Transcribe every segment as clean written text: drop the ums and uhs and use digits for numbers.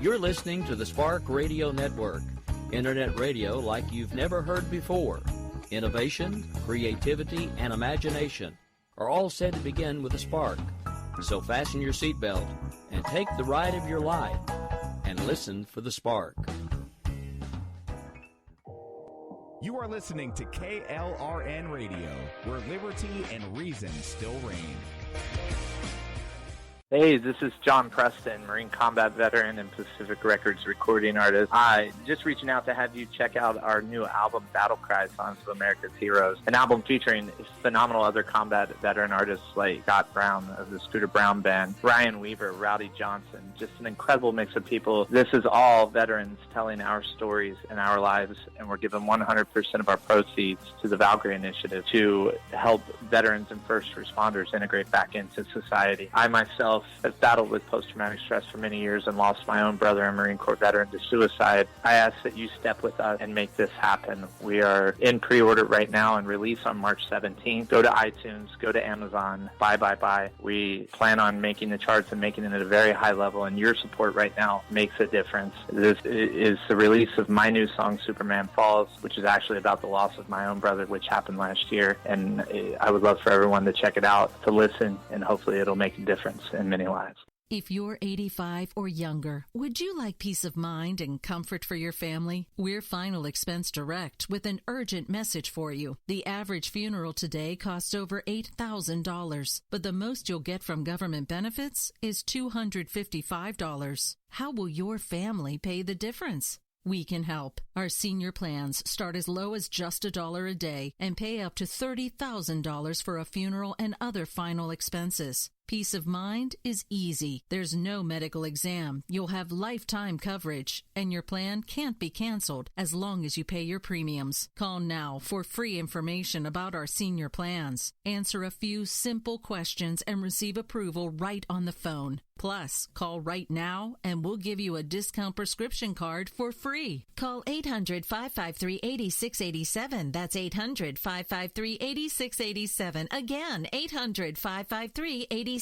You're listening to the Spark Radio Network, Internet radio like you've never heard before. Innovation, creativity, and imagination are all said to begin with a spark. So fasten your seatbelt and take the ride of your life and listen for the spark. You are listening to KLRN Radio, where liberty and reason still reign. Hey, this is John Preston, Marine Combat Veteran and Pacific Records recording artist. Just reaching out to have you check out our new album, Battle Cry, Songs of America's Heroes, an album featuring phenomenal other combat veteran artists like Scott Brown of the Scooter Brown Band, Ryan Weaver, Rowdy Johnson, just an incredible mix of people. This is all veterans telling our stories and our lives, and we're giving 100% of our proceeds to the Valkyrie Initiative to help veterans and first responders integrate back into society. I myself have battled with post-traumatic stress for many years and lost my own brother, a Marine Corps veteran, to suicide. I ask that you step with us and make this happen. We are in pre-order right now and release on March 17th. Go to iTunes, go to Amazon, buy. We plan on making the charts and making it at a very high level, and your support right now makes a difference. This is the release of my new song, Superman Falls, which is actually about the loss of my own brother, which happened last year, and I would love for everyone to check it out, to listen, and hopefully it'll make a difference in many lives. If you're 85 or younger, would you like peace of mind and comfort for your family? We're Final Expense Direct with an urgent message for you. The average funeral today costs over $8,000, but the most you'll get from government benefits is $255. How will your family pay the difference? We can help. Our senior plans start as low as just $1 a day and pay up to $30,000 for a funeral and other final expenses. Peace of mind is easy. There's no medical exam. You'll have lifetime coverage, and your plan can't be canceled as long as you pay your premiums. Call now for free information about our senior plans. Answer a few simple questions and receive approval right on the phone. Plus, call right now and we'll give you a discount prescription card for free. Call 800-553-8687. That's 800-553-8687. Again, 800-553-8687.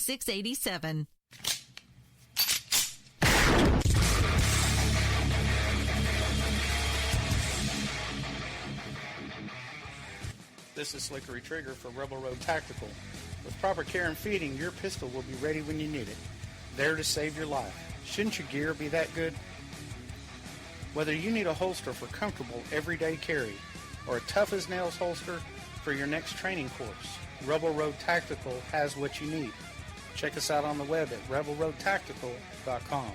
This is Slickery Trigger for Rebel Road Tactical. With proper care and feeding, your pistol will be ready when you need it. There to save your life. Shouldn't your gear be that good? Whether you need a holster for comfortable everyday carry or a tough-as-nails holster for your next training course, Rebel Road Tactical has what you need. Check us out on the web at rebelroadtactical.com.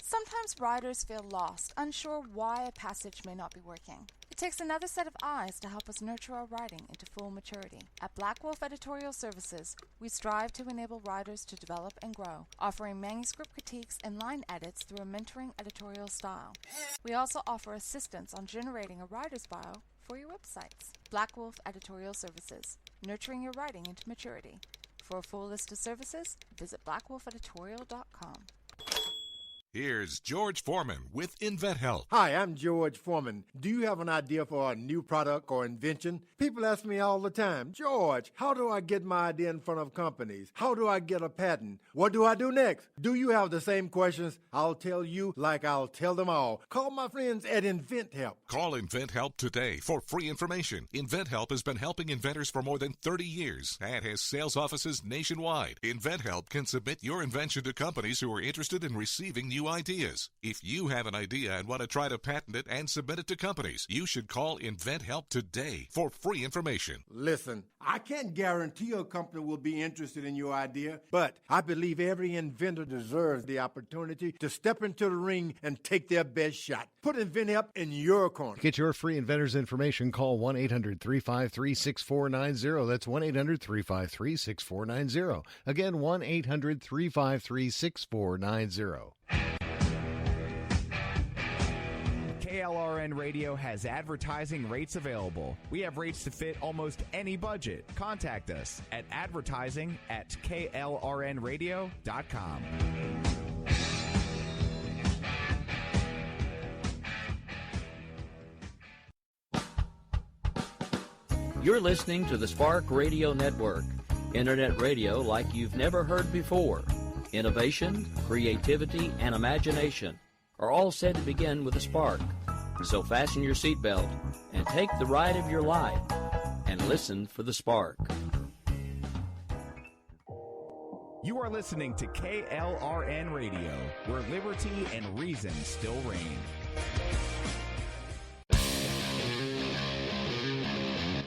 Sometimes riders feel lost, unsure why a passage may not be working. It takes another set of eyes to help us nurture our writing into full maturity. At Black Wolf Editorial Services, we strive to enable writers to develop and grow, offering manuscript critiques and line edits through a mentoring editorial style. We also offer assistance on generating a writer's bio for your websites. Black Wolf Editorial Services, nurturing your writing into maturity. For a full list of services, visit blackwolfeditorial.com. Here's George Foreman with InventHelp. Hi, I'm George Foreman. Do you have an idea for a new product or invention? People ask me all the time, George, how do I get my idea in front of companies? How do I get a patent? What do I do next? Do you have the same questions? I'll tell you like I'll tell them all. Call my friends at InventHelp. Call InventHelp today for free information. InventHelp has been helping inventors for more than 30 years and has sales offices nationwide. InventHelp can submit your invention to companies who are interested in receiving new ideas. If you have an idea and want to try to patent it and submit it to companies, you should call InventHelp today for free information. Listen, I can't guarantee a company will be interested in your idea, but I believe every inventor deserves the opportunity to step into the ring and take their best shot. Put InventHelp in your corner. To get your free inventor's information, call 1-800-353-6490. That's 1-800-353-6490. Again, 1-800-353-6490. KLRN Radio has advertising rates available. We have rates to fit almost any budget. Contact us at advertising@klrnradio.com. You're listening to the Spark Radio Network, Internet radio like you've never heard before. Innovation, creativity, and imagination are all said to begin with a spark. So fasten your seatbelt and take the ride of your life and listen for the spark. You are listening to KLRN Radio, where liberty and reason still reign.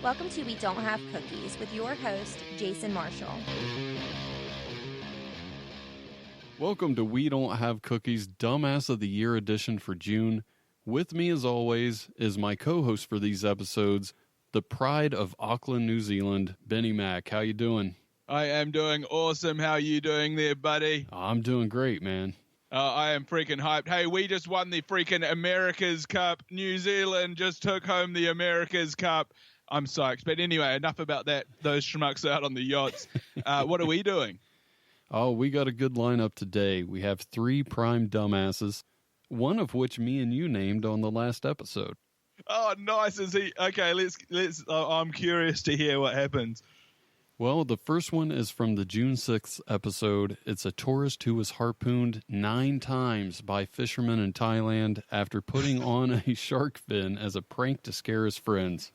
Welcome to We Don't Have Cookies with your host, Jason Marshall. Welcome to We Don't Have Cookies, Dumbass of the Year edition for June. With me, as always, is my co-host for these episodes, the pride of Auckland, New Zealand, Benny Mack. How you doing? I am doing awesome. How are you doing there, buddy? I'm doing great, man. I am freaking hyped. Hey, we just won the freaking America's Cup. New Zealand just took home the America's Cup. I'm psyched. But anyway, enough about that. Those schmucks out on the yachts. What are we doing? Oh, we got a good lineup today. We have 3 prime dumbasses, one of which me and you named on the last episode. Oh, nice. Is he? Okay, let's. I'm curious to hear what happens. Well, the first one is from the June 6th episode. It's a tourist who was harpooned 9 times by fishermen in Thailand after putting on a shark fin as a prank to scare his friends.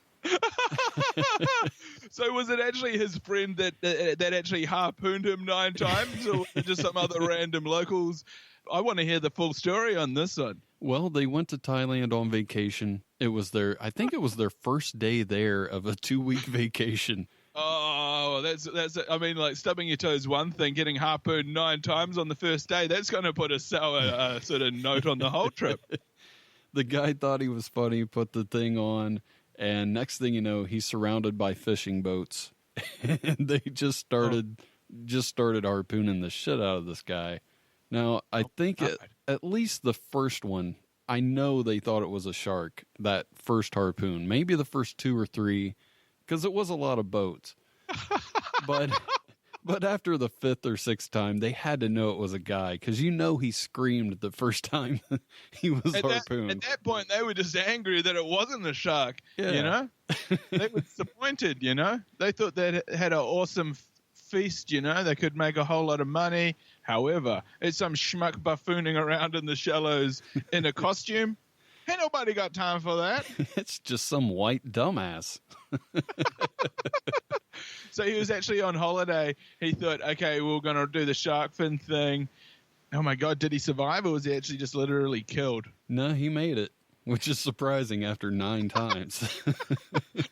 So was it actually his friend that actually harpooned him 9 times, or just some other random locals? I want to hear the full story on this one. Well, they went to Thailand on vacation. I think it was their first day there of a 2-week vacation. Oh, that's. I mean, like, stubbing your toe is one thing. Getting harpooned 9 times on the first day, that's going to put a sour sort of note on the whole trip. The guy thought he was funny, put the thing on, and next thing you know, he's surrounded by fishing boats, and they just started harpooning the shit out of this guy. Now, I think at least the first one, I know they thought it was a shark, that first harpoon. Maybe the first 2 or 3, because it was a lot of boats. But after the 5th or 6th time, they had to know it was a guy, because he screamed the first time he was harpooned. At that point, they were just angry that it wasn't a shark, you know? They were disappointed, you know? They thought they had an awesome feast, you know? They could make a whole lot of money. However, it's some schmuck buffooning around in the shallows in a costume. Ain't nobody got time for that. It's just some white dumbass. So he was actually on holiday. He thought, okay, we're going to do the shark fin thing. Oh, my God, did he survive, or was he actually just literally killed? No, he made it, which is surprising after 9 times.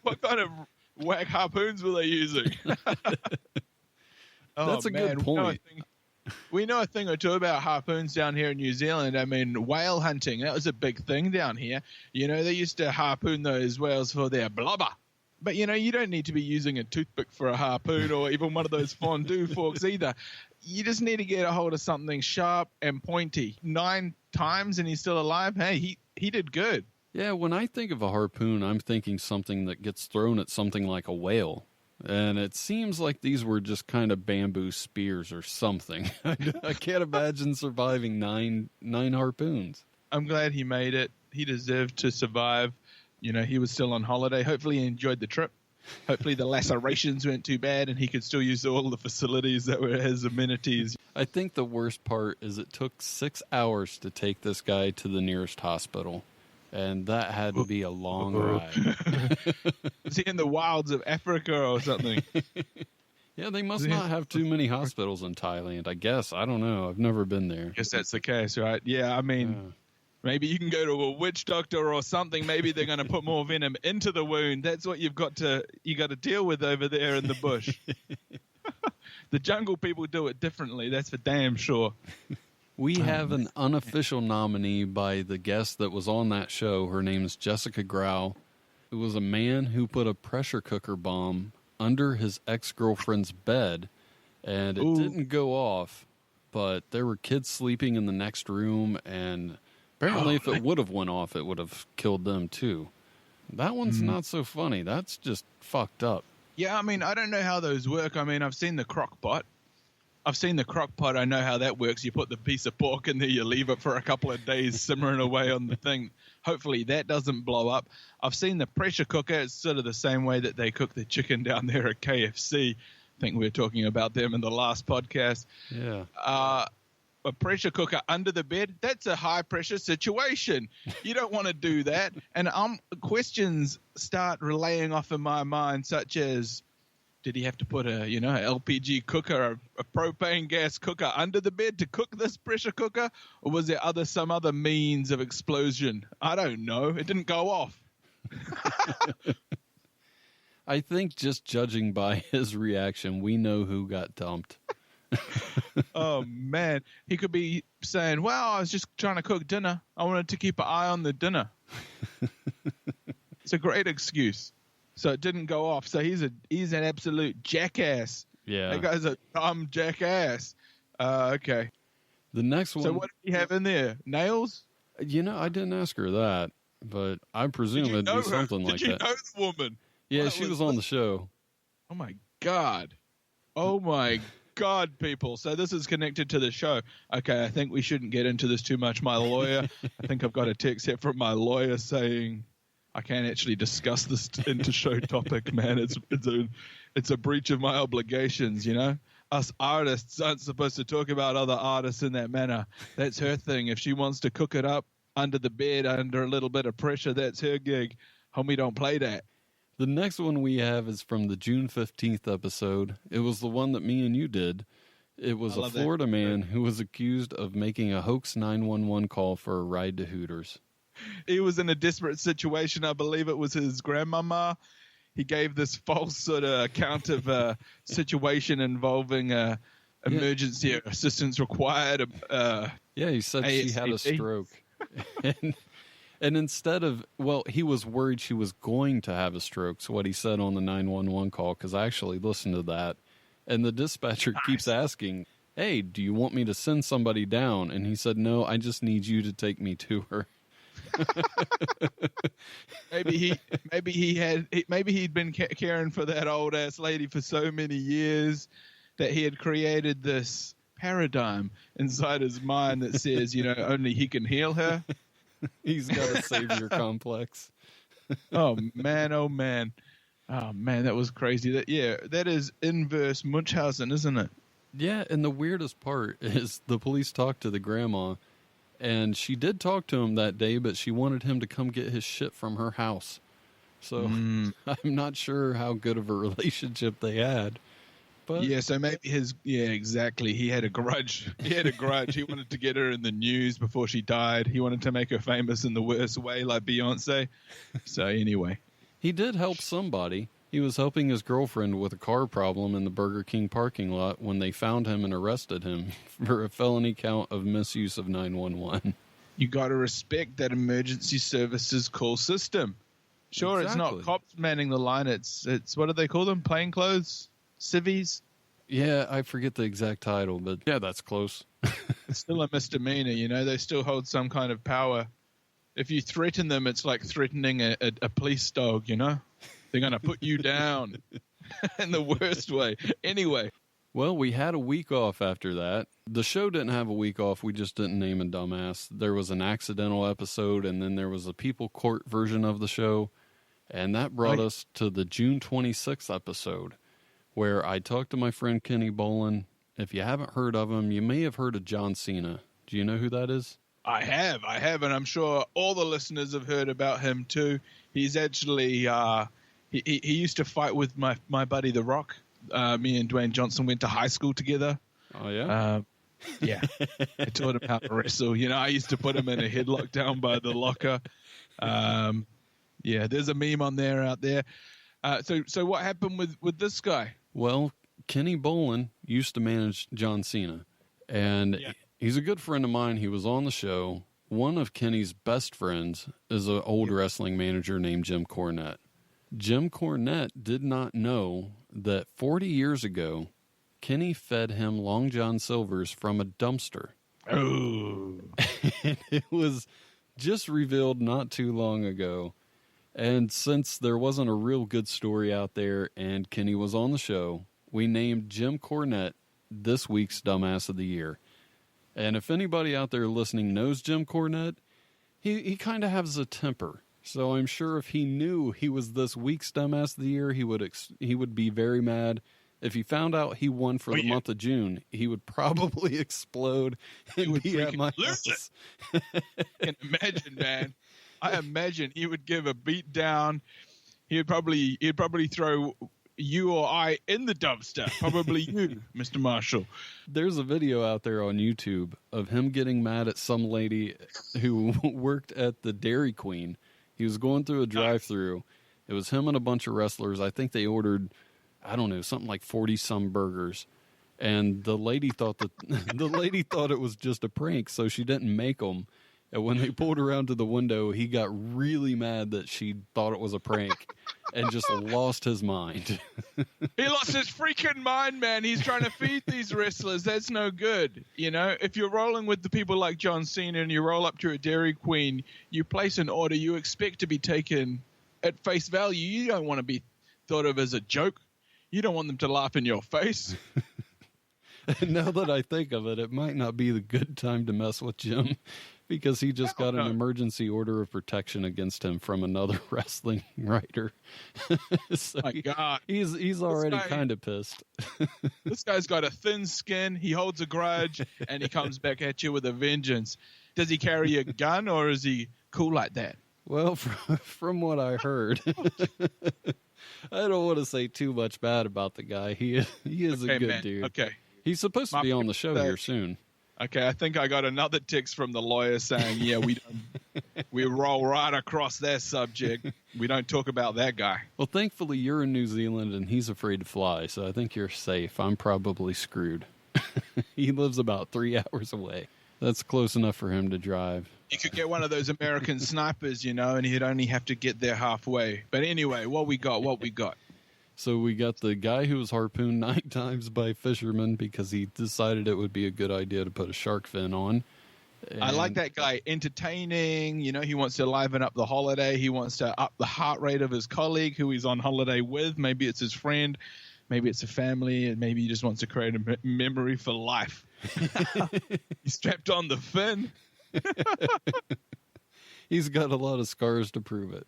What kind of whack harpoons were they using? That's a good point. We know a thing or two about harpoons down here in New Zealand. I mean, whale hunting, that was a big thing down here. You know, they used to harpoon those whales for their blubber. But, you know, you don't need to be using a toothpick for a harpoon or even one of those fondue forks either. You just need to get a hold of something sharp and pointy. 9 times and he's still alive? Hey, he did good. Yeah, when I think of a harpoon, I'm thinking something that gets thrown at something like a whale. And it seems like these were just kind of bamboo spears or something. I can't imagine surviving nine harpoons. I'm glad he made it. He deserved to survive. You know, he was still on holiday. Hopefully he enjoyed the trip. Hopefully the lacerations weren't too bad and he could still use all the facilities that were his amenities. I think the worst part is it took 6 hours to take this guy to the nearest hospital. And that had to be a long ride. Is he in the wilds of Africa or something? Yeah, they must not have too many hospitals in Thailand, I guess. I don't know. I've never been there. I guess that's the case, right? Yeah, I mean, maybe you can go to a witch doctor or something. Maybe they're going to put more venom into the wound. That's what you got to deal with over there in the bush. The jungle people do it differently. That's for damn sure. We have an unofficial nominee by the guest that was on that show. Her name is Jessica Grau. It was a man who put a pressure cooker bomb under his ex-girlfriend's bed, and it didn't go off, but there were kids sleeping in the next room, and apparently if it would have went off, it would have killed them too. That one's not so funny. That's just fucked up. Yeah, I mean, I don't know how those work. I mean, I've seen the crock pot. I've seen the crock pot. I know how that works. You put the piece of pork in there, you leave it for a couple of days simmering away on the thing. Hopefully that doesn't blow up. I've seen the pressure cooker. It's sort of the same way that they cook the chicken down there at KFC. I think we were talking about them in the last podcast. Yeah. A pressure cooker under the bed, that's a high-pressure situation. You don't want to do that. And questions start relaying off in my mind, such as, did he have to put a LPG cooker, a propane gas cooker under the bed to cook this pressure cooker? Or was there some other means of explosion? I don't know. It didn't go off. I think just judging by his reaction, we know who got dumped. Oh, man. He could be saying, well, I was just trying to cook dinner. I wanted to keep an eye on the dinner. It's a great excuse. So it didn't go off. So he's an absolute jackass. Yeah. That guy's a dumb jackass. Okay. The next one. So what did he have in there? Nails? I didn't ask her that, but I presume it'd be something like that. Did you know the woman? Yeah, she was on the show. Oh, my God. Oh, my God, people. So this is connected to the show. Okay, I think we shouldn't get into this too much. My lawyer, I think I've got a text here from my lawyer saying I can't actually discuss this inter-show topic, man. It's a breach of my obligations, Us artists aren't supposed to talk about other artists in that manner. That's her thing. If she wants to cook it up under the bed, under a little bit of pressure, that's her gig. Homie, don't play that. The next one we have is from the June 15th episode. It was the one that me and you did. It was a Florida man who was accused of making a hoax 911 call for a ride to Hooters. He was in a desperate situation. I believe it was his grandmama. He gave this false sort of account of a situation involving emergency assistance required. He said ASAP. She had a stroke. And instead of, he was worried she was going to have a stroke. So what he said on the 911 call, because I actually listened to that. And the dispatcher keeps asking, hey, do you want me to send somebody down? And he said, no, I just need you to take me to her. Maybe he'd been caring for that old ass lady for so many years that he had created this paradigm inside his mind that says, only he can heal her. He's got a savior complex. Oh man. Oh man, that was crazy. That is inverse Munchausen, isn't it? Yeah, and the weirdest part is the police talked to the grandma, and she did talk to him that day, but she wanted him to come get his shit from her house. So I'm not sure how good of a relationship they had. But so maybe exactly. He had a grudge. He wanted to get her in the news before she died. He wanted to make her famous in the worst way, like Beyonce. So anyway. He did help somebody. He was helping his girlfriend with a car problem in the Burger King parking lot when they found him and arrested him for a felony count of misuse of 911. You got to respect that emergency services call system. Sure, exactly. It's not cops manning the line. It's what do they call them? Plainclothes? Civvies? Yeah, I forget the exact title, but yeah, that's close. It's still a misdemeanor, They still hold some kind of power. If you threaten them, it's like threatening a police dog, They're going to put you down in the worst way. Anyway. Well, we had a week off after that. The show didn't have a week off. We just didn't name a dumbass. There was an accidental episode, and then there was a people court version of the show, and that brought us to the June 26th episode, where I talked to my friend Kenny Bolin. If you haven't heard of him, you may have heard of John Cena. Do you know who that is? I have, and I'm sure all the listeners have heard about him too. He's actually, he used to fight with my buddy The Rock. Me and Dwayne Johnson went to high school together. Oh, yeah? Yeah. I taught him how to wrestle. I used to put him in a headlock down by the locker. There's a meme on there out there. So what happened with this guy? Well, Kenny Bolin used to manage John Cena, and he's a good friend of mine. He was on the show. One of Kenny's best friends is an old wrestling manager named Jim Cornette. Jim Cornette did not know that 40 years ago, Kenny fed him Long John Silver's from a dumpster. Oh. And it was just revealed not too long ago. And since there wasn't a real good story out there and Kenny was on the show, we named Jim Cornette this week's Dumbass of the Year. And if anybody out there listening knows Jim Cornette, he kind of has a temper. So I'm sure if he knew he was this week's Dumbass of the Year, he would be very mad. If he found out he won for the month of June, he would probably explode and be at my house. I can imagine, man. I imagine he would give a beat down. He'd probably throw you or I in the dumpster. Probably you, Mr. Marshall. There's a video out there on YouTube of him getting mad at some lady who worked at the Dairy Queen. He was going through a drive-thru. It was him and a bunch of wrestlers. I think they ordered, I don't know, something like 40-some burgers. And the lady thought it was just a prank, so she didn't make them. And when they pulled around to the window, he got really mad that she thought it was a prank and just lost his mind. He lost his freaking mind, man. He's trying to feed these wrestlers. That's no good. You know, if you're rolling with the people like John Cena and you roll up to a Dairy Queen, you place an order, you expect to be taken at face value. You don't want to be thought of as a joke. You don't want them to laugh in your face. Now that I think of it, it might not be the good time to mess with Jim. Because he just got an emergency order of protection against him from another wrestling writer. So my God. He's already kind of pissed. This guy's got a thin skin. He holds a grudge, and he comes back at you with a vengeance. Does he carry a gun, or is he cool like that? Well, from what I heard, I don't want to say too much bad about the guy. He is a good dude. Okay. He's supposed to be on the show here soon. Okay, I think I got another text from the lawyer saying, yeah, we roll right across that subject. We don't talk about that guy. Well, thankfully, you're in New Zealand, and he's afraid to fly, so I think you're safe. I'm probably screwed. He lives about 3 hours away. That's close enough for him to drive. You could get one of those American snipers, you know, and he'd only have to get there halfway. But anyway, what we got? So we got the guy who was harpooned 9 times by fishermen because he decided it would be a good idea to put a shark fin on. And I like that guy. Entertaining. You know, he wants to liven up the holiday. He wants to up the heart rate of his colleague who he's on holiday with. Maybe it's his friend. Maybe it's a family. And maybe he just wants to create a memory for life. He strapped on the fin. He's got a lot of scars to prove it.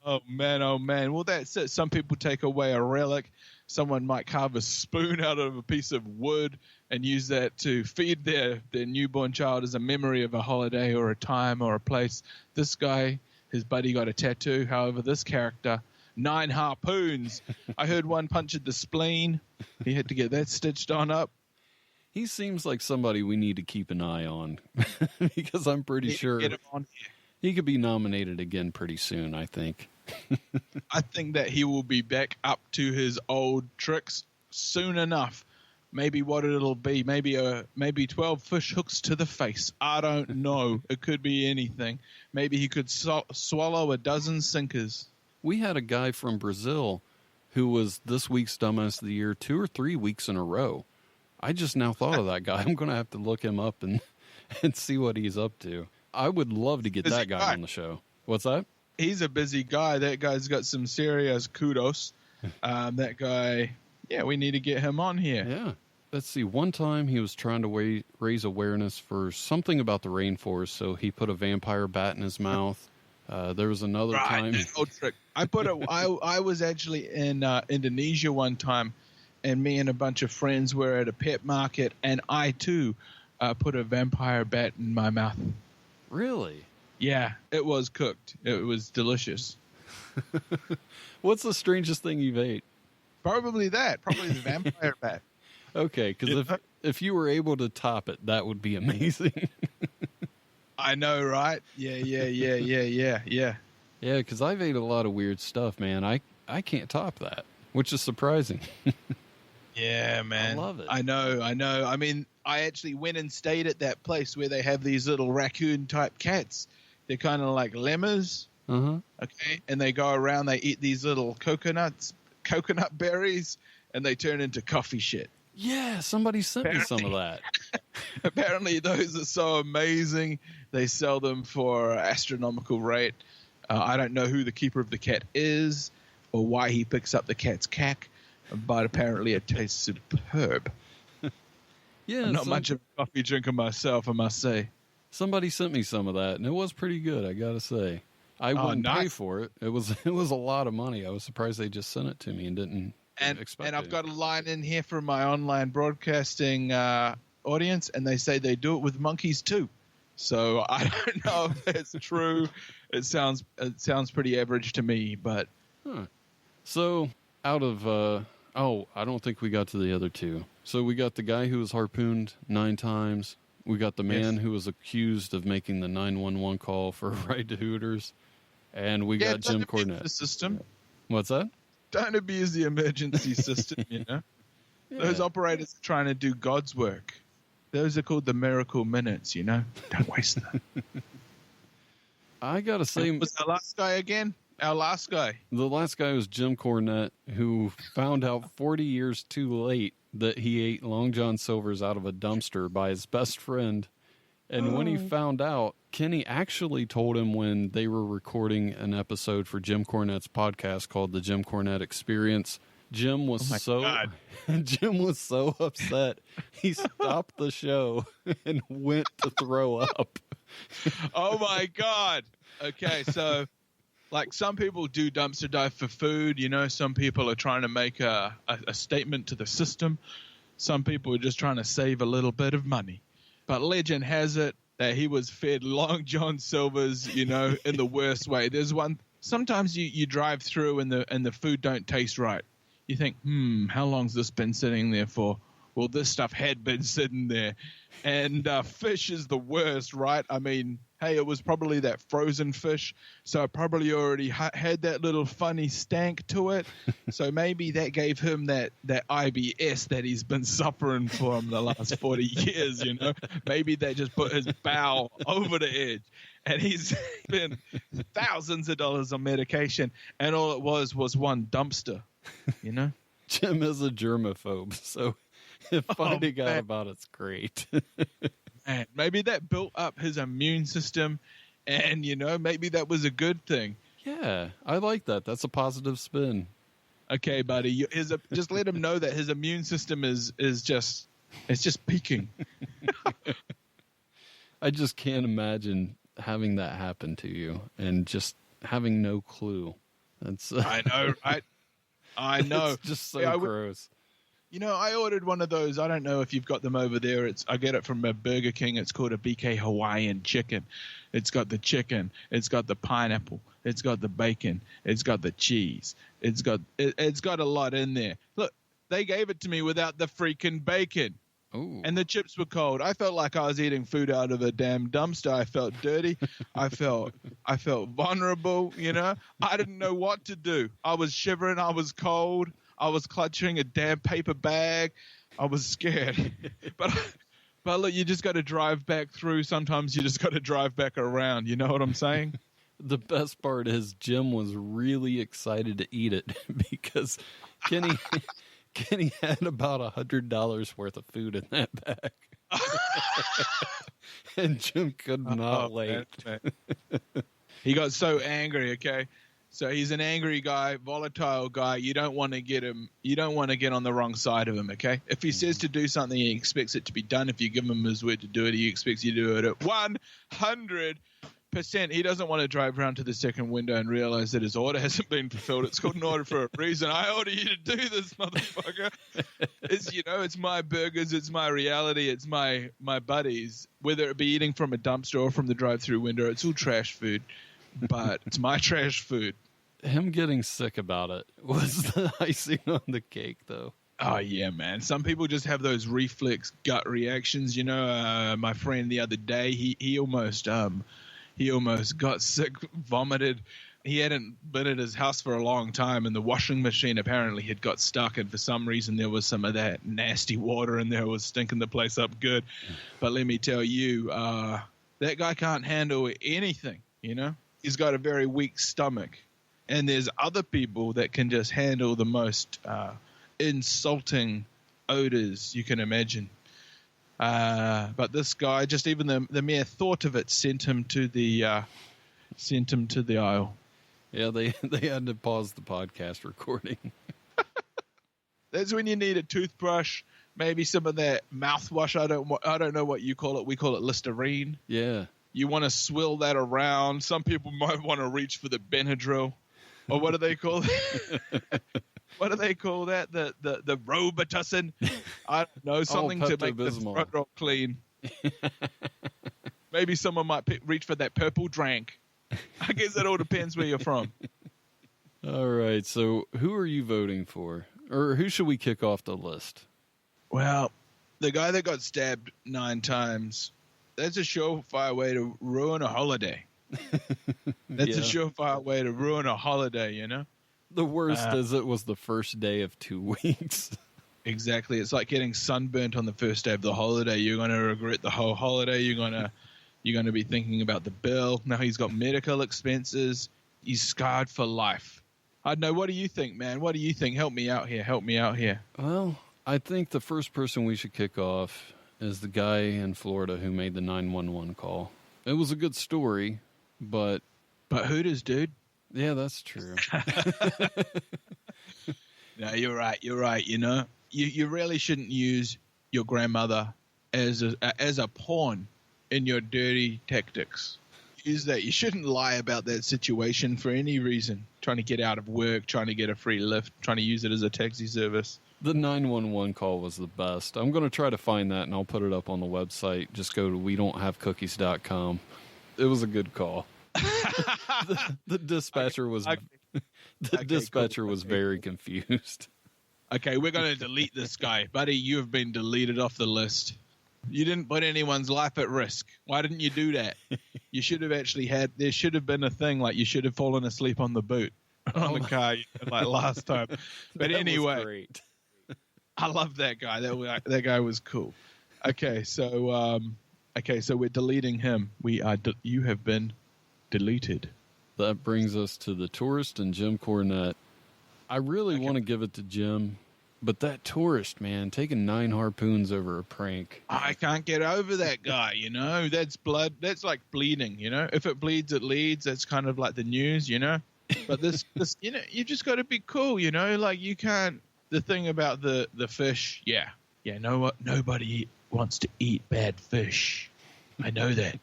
Oh, man. Well, that's it. Some people take away a relic. Someone might carve a spoon out of a piece of wood and use that to feed their newborn child as a memory of a holiday or a time or a place. This guy, his buddy got a tattoo. However, this character, 9 harpoons. I heard one punctured the spleen. He had to get that stitched on up. He seems like somebody we need to keep an eye on because I'm pretty sure he could be nominated again pretty soon, I think. I think that he will be back up to his old tricks soon enough. Maybe what it'll be, maybe 12 fish hooks to the face. I don't know. It could be anything. Maybe he could swallow a dozen sinkers. We had a guy from Brazil who was this week's Dumbass of the Year 2 or 3 weeks in a row. I just now thought of that guy. I'm going to have to look him up and see what he's up to. I would love to get that guy on the show. What's that? He's a busy guy. That guy's got some serious kudos. That guy, yeah, we need to get him on here. Yeah. Let's see. One time he was trying to raise awareness for something about the rainforest, so he put a vampire bat in his mouth. There was another time. Old trick. I was actually in Indonesia one time, and me and a bunch of friends were at a pet market, and I, too, put a vampire bat in my mouth. Really? Yeah, it was cooked. It was delicious. What's the strangest thing you've ate? Probably that. Probably the vampire bat. Okay, because if you were able to top it, that would be amazing. I know, right? Yeah. Yeah, because I've ate a lot of weird stuff, man. I can't top that, which is surprising. Yeah, man. I love it. I know. I mean, I actually went and stayed at that place where they have these little raccoon-type cats. They're kind of like lemurs. Uh-huh. Okay? And they go around, they eat these little coconut berries, and they turn into coffee shit. Yeah, somebody sent me some of that. Apparently, those are so amazing. They sell them for an astronomical rate. I don't know who the keeper of the cat is or why he picks up the cat's cack, but apparently it tastes superb. Yeah, I'm not much of a coffee drinker myself, I must say. Somebody sent me some of that, and it was pretty good, I gotta say. I wouldn't pay for it. It was a lot of money. I was surprised they just sent it to me and didn't expect it. And I've got a line in here from my online broadcasting audience, and they say they do it with monkeys too. So I don't know if that's true. It sounds pretty average to me, but. So out of I don't think we got to the other two. So we got the guy who was harpooned 9 times. We got the man who was accused of making the 911 call for a ride to Hooters. And we got Jim Cornette. The system. What's that? Don't abuse the emergency system, you know? Yeah. Those operators are trying to do God's work. Those are called the miracle minutes, you know? Don't waste them. I got to say... Was the last guy again? Our last guy. The last guy was Jim Cornette, who found out 40 years too late that he ate Long John Silver's out of a dumpster by his best friend. And when he found out, Kenny actually told him when they were recording an episode for Jim Cornette's podcast called The Jim Cornette Experience. Jim was so upset, he stopped the show and went to throw up. Oh, my God. Okay, so... Like some people do dumpster dive for food, you know, some people are trying to make a statement to the system. Some people are just trying to save a little bit of money. But legend has it that he was fed Long John Silver's, you know, in the worst way. There's one, sometimes you drive through and the food don't taste right. You think, how long's this been sitting there for? Well, this stuff had been sitting there. And fish is the worst, right? I mean, hey, it was probably that frozen fish, so it probably already had that little funny stank to it. So maybe that gave him that IBS that he's been suffering from the last 40 years, you know? Maybe that just put his bowel over the edge. And he's spent thousands of dollars on medication, and all it was one dumpster, you know? Jim is a germaphobe, so... If finding out about it's great. Man, maybe that built up his immune system, and, you know, maybe that was a good thing. Yeah, I like that. That's a positive spin. Okay, buddy. Just let him know that his immune system is just peaking. I just can't imagine having that happen to you and just having no clue. That's I know, right? I know. It's just so gross. You know, I ordered one of those. I don't know if you've got them over there. I get it from a Burger King. It's called a BK Hawaiian chicken. It's got the chicken. It's got the pineapple. It's got the bacon. It's got the cheese. It's got a lot in there. Look, they gave it to me without the freaking bacon. Ooh. And the chips were cold. I felt like I was eating food out of a damn dumpster. I felt dirty. I felt vulnerable, you know. I didn't know what to do. I was shivering. I was cold. I was clutching a damn paper bag. I was scared. But look, you just got to drive back through. Sometimes you just got to drive back around. You know what I'm saying? The best part is Jim was really excited to eat it because Kenny had about $100 worth of food in that bag. And Jim could not wait. Man. He got so angry, okay? So he's an angry guy, volatile guy. You don't want to get him. You don't want to get on the wrong side of him, okay? If he says to do something, he expects it to be done. If you give him his word to do it, he expects you to do it at 100%. He doesn't want to drive around to the second window and realize that his order hasn't been fulfilled. It's called an order for a reason. I order you to do this, motherfucker. It's my burgers. It's my reality. It's my buddies. Whether it be eating from a dumpster or from the drive-through window, it's all trash food. But it's my trash food. Him getting sick about it was the icing on the cake, though. Oh, yeah, man. Some people just have those reflex gut reactions. You know, my friend the other day, he almost got sick, vomited. He hadn't been at his house for a long time, and the washing machine apparently had got stuck, and for some reason there was some of that nasty water in there. It was stinking the place up good. But let me tell you, that guy can't handle anything, you know? He's got a very weak stomach. And there's other people that can just handle the most insulting odors you can imagine. But this guy, just even the mere thought of it sent him to the aisle. Yeah, they had to pause the podcast recording. That's when you need a toothbrush, maybe some of that mouthwash. I don't know what you call it. We call it Listerine. Yeah. You want to swill that around. Some people might want to reach for the Benadryl. Or what do they call it? What do they call that? The Robitussin? I don't know. Something to make the front row clean. Maybe someone might reach for that purple drank. I guess it all depends where you're from. All right. So who are you voting for? Or who should we kick off the list? Well, the guy that got stabbed 9 times, that's a surefire way to ruin a holiday. That's a surefire way to ruin a holiday, you know? The worst is it was the first day of 2 weeks. Exactly. It's like getting sunburnt on the first day of the holiday. You're going to regret the whole holiday. You're going to be thinking about the bill. Now he's got medical expenses. He's scarred for life. I don't know. What do you think, man? What do you think? Help me out here. Well, I think the first person we should kick off is the guy in Florida who made the 911 call. It was a good story, but Hooters, dude. Yeah, that's true. No, you're right. You know, you really shouldn't use your grandmother as a pawn in your dirty tactics. Use that. You shouldn't lie about that situation for any reason. Trying to get out of work, trying to get a free lift, trying to use it as a taxi service. The 911 call was the best. I'm going to try to find that, and I'll put it up on the website. Just go to wedon'thavecookies.com. It was a good call. the dispatcher was was very confused. Okay, we're going to delete this guy. Buddy, you have been deleted off the list. You didn't put anyone's life at risk. Why didn't you do that? You should have actually there should have been a thing like you should have fallen asleep on the boot on the car like last time. But anyway, was great. I love that guy. That guy was cool. Okay, so we're deleting him. You have been deleted. That brings us to the tourist and Jim Cornette. I really want to give it to Jim, but that tourist, man, taking 9 harpoons over a prank. I can't get over that guy, you know. That's blood. That's like bleeding, you know. If it bleeds, it leads. That's kind of like the news, you know. But this you know, you just got to be cool, you know. Like you can't. The thing about the fish, yeah. Know what? Nobody wants to eat bad fish. I know that.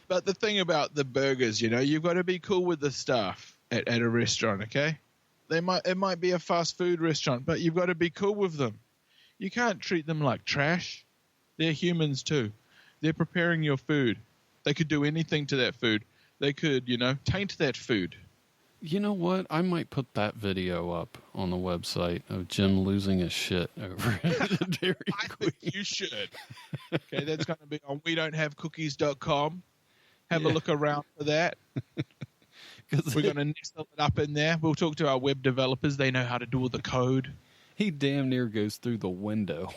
But the thing about the burgers, you know, you've got to be cool with the staff at a restaurant, okay? It might be a fast food restaurant, but you've got to be cool with them. You can't treat them like trash. They're humans too. They're preparing your food. They could do anything to that food. They could, you know, taint that food. You know what? I might put that video up on the website of Jim losing his shit over at Dairy Queen. Think you should. Okay, that's going to be on wedon'thavecookies.com. Have a look around for that. We're going to nestle it up in there. We'll talk to our web developers. They know how to do all the code. He damn near goes through the window.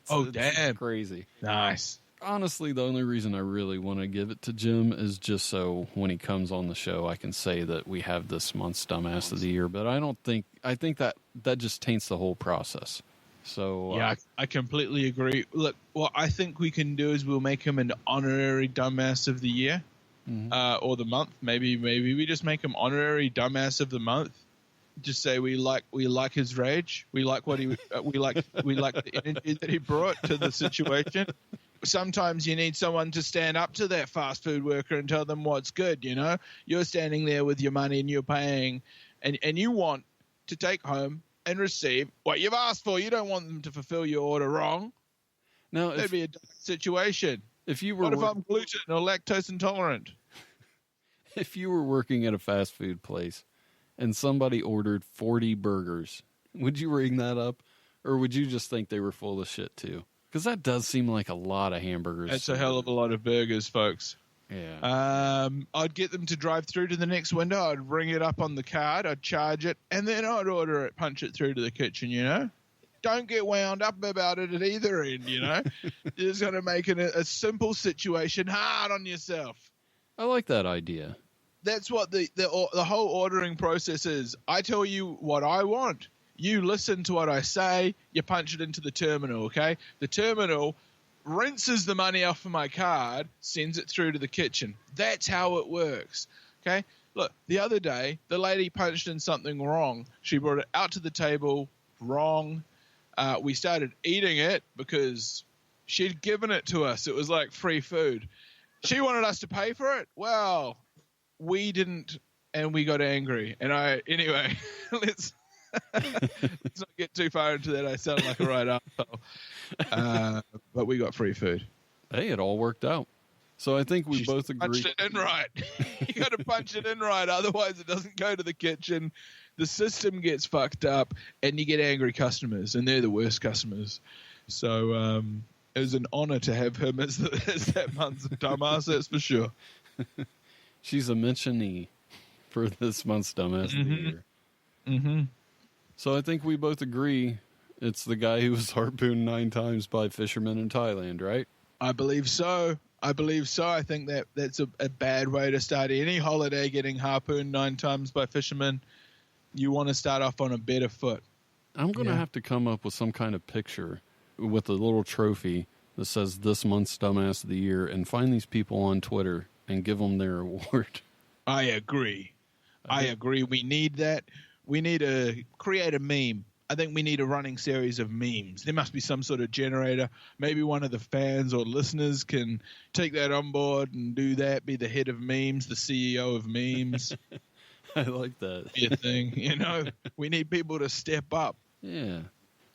Damn. Crazy. Nice. Honestly, the only reason I really want to give it to Jim is just so when he comes on the show, I can say that we have this month's Dumbass of the Year. But I think that just taints the whole process. So yeah, I completely agree. Look, what I think we can do is we'll make him an honorary Dumbass of the Year, or the month. Maybe we just make him honorary Dumbass of the month. Just say we like his rage. We like what he we like the energy that he brought to the situation. Sometimes you need someone to stand up to that fast food worker and tell them what's good. You know, you're standing there with your money and you're paying, and you want to take home and receive what you've asked for. You don't want them to fulfill your order wrong. Now, that'd be a situation. If you were, what if I'm gluten or lactose intolerant? If you were working at a fast food place and somebody ordered 40 burgers, would you ring that up, or would you just think they were full of shit too? Because that does seem like a lot of hamburgers. That's a hell of a lot of burgers, folks. Yeah. I'd get them to drive through to the next window. I'd ring it up on the card. I'd charge it, and then I'd order it, punch it through to the kitchen, you know? Don't get wound up about it at either end, you know? You're just going to make it a simple situation hard on yourself. I like that idea. That's what the whole ordering process is. I tell you what I want. You listen to what I say. You punch it into the terminal, okay? The terminal rinses the money off of my card, sends it through to the kitchen. That's how it works, okay? Look, the other day, the lady punched in something wrong. She brought it out to the table, wrong. We started eating it because she'd given it to us. It was like free food. She wanted us to pay for it. Well, we didn't, and we got angry. And anyway, let's not get too far into that. I sound like a right asshole. But we got free food. Hey, it all worked out. So I think we both agree. Punched it in right. You got to punch it in right. Otherwise, it doesn't go to the kitchen. The system gets fucked up, and you get angry customers, and they're the worst customers. So it was an honor to have him as that month's dumbass, that's for sure. She's a mentionee for this month's dumbass of the year. Mm-hmm. So I think we both agree it's the guy who was harpooned 9 times by fishermen in Thailand, right? I believe so. I think that's a bad way to start any holiday, getting harpooned 9 times by fishermen. You want to start off on a better foot. I'm going to have to come up with some kind of picture with a little trophy that says this month's dumbass of the year and find these people on Twitter and give them their award. I agree. We need that. We need to create a meme. I think we need a running series of memes. There must be some sort of generator. Maybe one of the fans or listeners can take that on board and do that, be the head of memes, the CEO of memes. I like that. Be a thing, We need people to step up. Yeah.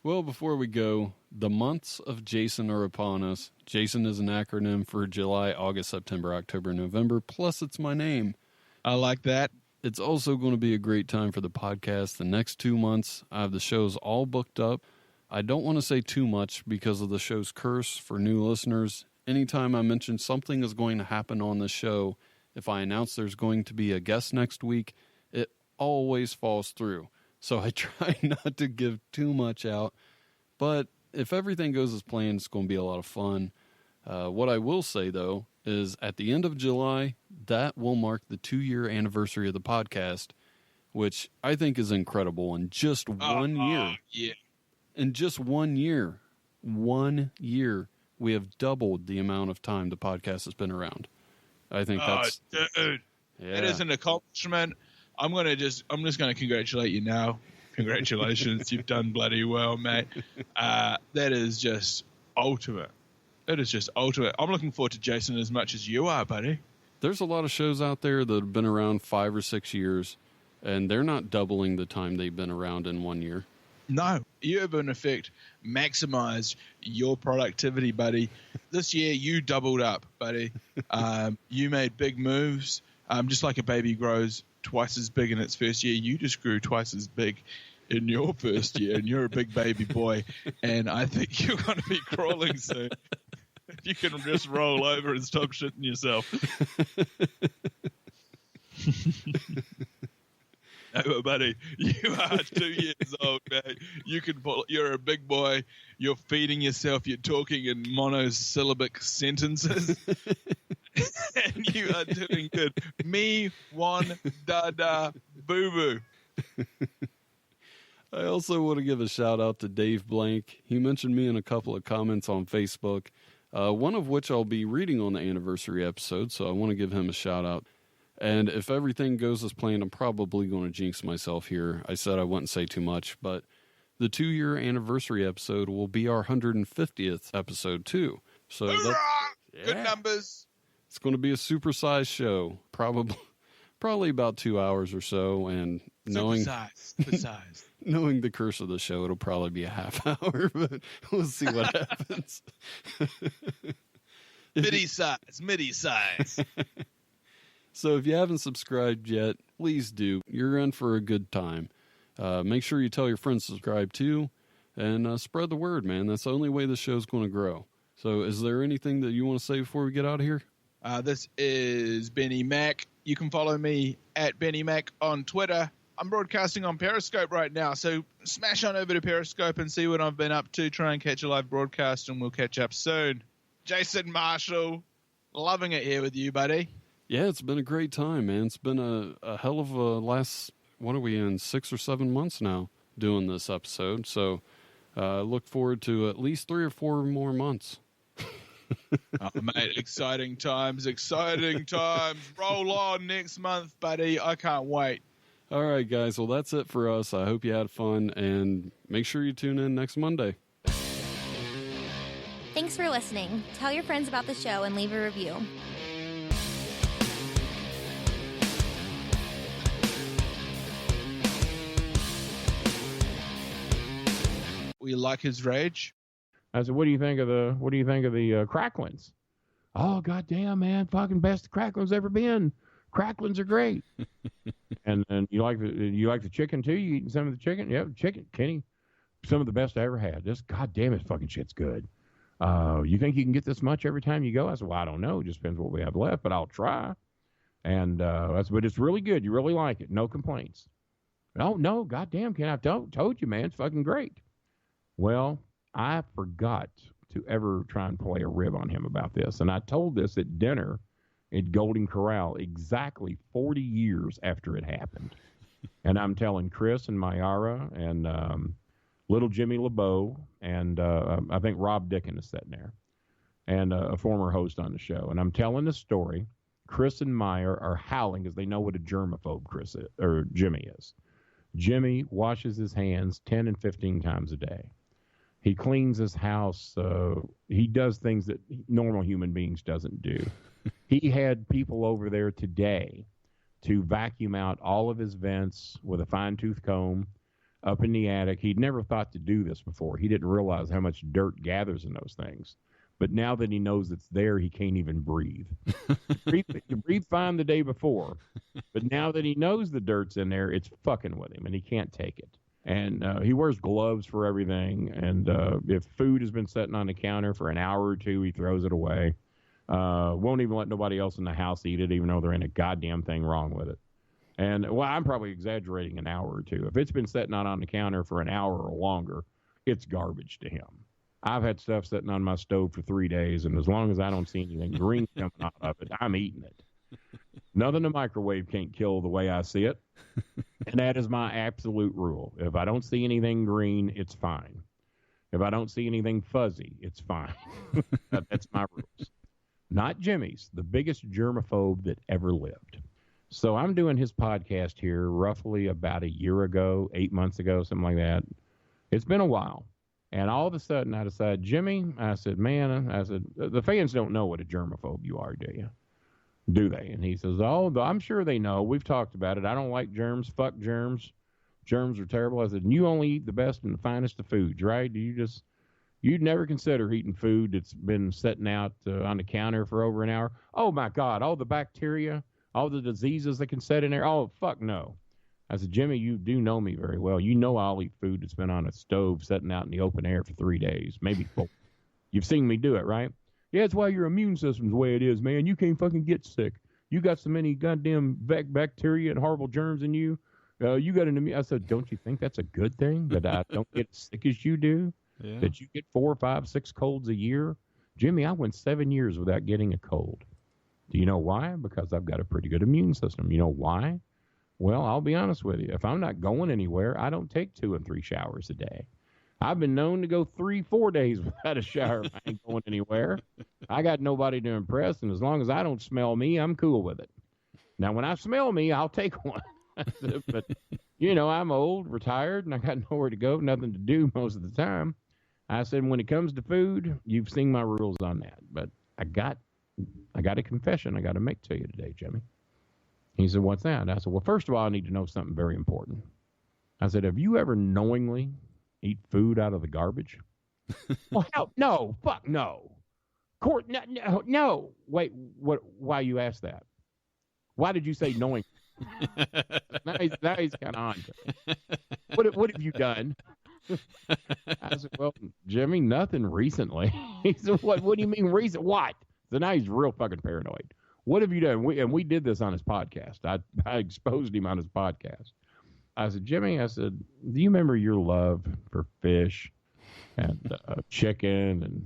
Well, before we go, the months of Jason are upon us. Jason is an acronym for July, August, September, October, November, plus it's my name. I like that. It's also going to be a great time for the podcast. The next 2 months, I have the shows all booked up. I don't want to say too much because of the show's curse for new listeners. Anytime I mention something is going to happen on the show, if I announce there's going to be a guest next week, it always falls through. So I try not to give too much out. But if everything goes as planned, it's going to be a lot of fun. What I will say, though, is at the end of July, that will mark the 2-year anniversary of the podcast, which I think is incredible. In just 1 year, in just 1 year, we have doubled the amount of time the podcast has been around. I think that's... dude, that is an accomplishment. I'm just going to congratulate you now. Congratulations. You've done bloody well, mate. That is just ultimate. It is just ultimate. I'm looking forward to Jason as much as you are, buddy. There's a lot of shows out there that have been around 5 or 6 years, and they're not doubling the time they've been around in 1 year. No, you have, in effect, maximized your productivity, buddy. This year, you doubled up, buddy. You made big moves. Just like a baby grows twice as big in its first year, you just grew twice as big in your first year, and you're a big baby boy, and I think you're going to be crawling soon. If you can just roll over and stop shitting yourself. No, buddy, you are 2 years old, man. You're a big boy. You're feeding yourself. You're talking in monosyllabic sentences. And you are doing good. Me, one, da, boo-boo. I also want to give a shout out to Dave Blank. He mentioned me in a couple of comments on Facebook, one of which I'll be reading on the anniversary episode, so I want to give him a shout out. And if everything goes as planned, I'm probably going to jinx myself here. I said I wouldn't say too much, but the 2-year anniversary episode will be our 150th episode too. So good numbers. It's going to be a supersized show, probably about 2 hours or so, and knowing the curse of the show, it'll probably be a half hour, but we'll see what happens. Midi size. So if you haven't subscribed yet, please do. You're in for a good time. Make sure you tell your friends to subscribe too, and spread the word, man. That's the only way the show's going to grow. So is there anything that you want to say before we get out of here? This is Benny Mac. You can follow me at Benny Mac on Twitter. I'm broadcasting on Periscope right now, so smash on over to Periscope and see what I've been up to. Try and catch a live broadcast, and we'll catch up soon. Jason Marshall, loving it here with you, buddy. Yeah, it's been a great time, man. It's been a hell of a last, what are we in, 6 or 7 months now doing this episode. So look forward to at least 3 or 4 more months. Oh, mate, exciting times. Roll on next month, buddy. I can't wait. All right, guys. Well, that's it for us. I hope you had fun, and make sure you tune in next Monday. Thanks for listening. Tell your friends about the show and leave a review. We like his rage. I said, what do you think of the cracklins? Oh, goddamn, man, fucking best the cracklins ever been. Cracklins are great. And you like the chicken too? You eating some of the chicken? Yeah, chicken, Kenny. Some of the best I ever had. This goddamn, it fucking shit's good. You think you can get this much every time you go? I said, well, I don't know. It just depends what we have left, but I'll try. And but it's really good. You really like it. No complaints. Oh no, goddamn, Ken, I told you, man, it's fucking great. Well, I forgot to ever try and play a rib on him about this. And I told this at dinner at Golden Corral exactly 40 years after it happened. And I'm telling Chris and Mayara and little Jimmy LeBeau and I think Rob Dickin is sitting there and a former host on the show. And I'm telling the story. Chris and Meyer are howling because they know what a germaphobe Jimmy is. Jimmy washes his hands 10 and 15 times a day. He cleans his house. He does things that normal human beings doesn't do. He had people over there today to vacuum out all of his vents with a fine-tooth comb up in the attic. He'd never thought to do this before. He didn't realize how much dirt gathers in those things. But now that he knows it's there, he can't even breathe. He breathed fine the day before. But now that he knows the dirt's in there, it's fucking with him, and he can't take it. And he wears gloves for everything. And if food has been sitting on the counter for an hour or two, he throws it away. Won't even let nobody else in the house eat it, even though there ain't a goddamn thing wrong with it. And, well, I'm probably exaggerating an hour or two. If it's been sitting on the counter for an hour or longer, it's garbage to him. I've had stuff sitting on my stove for 3 days, and as long as I don't see anything green coming out of it, I'm eating it. Nothing in the microwave can't kill the way I see it. And that is my absolute rule. If I don't see anything green, it's fine. If I don't see anything fuzzy, it's fine. That's my rules. Not Jimmy's, the biggest germaphobe that ever lived. So I'm doing his podcast here roughly about a year ago, 8 months ago, something like that. It's been a while. And all of a sudden I decided, Jimmy, I said, the fans don't know what a germaphobe you are, do you? Do they? And he says, oh, I'm sure they know. We've talked about it. I don't like germs. Fuck germs. Germs are terrible. I said, and you only eat the best and the finest of foods, right? You'd never consider eating food that's been sitting out on the counter for over an hour. Oh, my God, all the bacteria, all the diseases that can sit in there. Oh, fuck no. I said, Jimmy, you do know me very well. You know I'll eat food that's been on a stove sitting out in the open air for 3 days, maybe 4. You've seen me do it, right? Yeah, that's why your immune system's the way it is, man. You can't fucking get sick. You got so many goddamn bacteria and horrible germs in you. You got an immune. I said, don't you think that's a good thing that I don't get as sick as you do? Yeah. That you get 4, 5, 6 colds a year? Jimmy, I went 7 years without getting a cold. Do you know why? Because I've got a pretty good immune system. You know why? Well, I'll be honest with you. If I'm not going anywhere, I don't take 2 and 3 showers a day. I've been known to go 3, 4 days without a shower if I ain't going anywhere. I got nobody to impress, and as long as I don't smell me, I'm cool with it. Now, when I smell me, I'll take one. But, you know, I'm old, retired, and I got nowhere to go, nothing to do most of the time. I said, when it comes to food, you've seen my rules on that. But I got a confession I got to make to you today, Jimmy. He said, what's that? I said, well, first of all, I need to know something very important. I said, have you ever knowingly eat food out of the garbage? Well, hell, no, fuck no. No. Wait, what? Why you asked that? Why did you say knowing? now he's kind of on to it. What have you done? I said, well, Jimmy, nothing recently. He said, what do you mean recent? What? So now he's real fucking paranoid. What have you done? We did this on his podcast. I exposed him on his podcast. I said, Jimmy, do you remember your love for fish and chicken and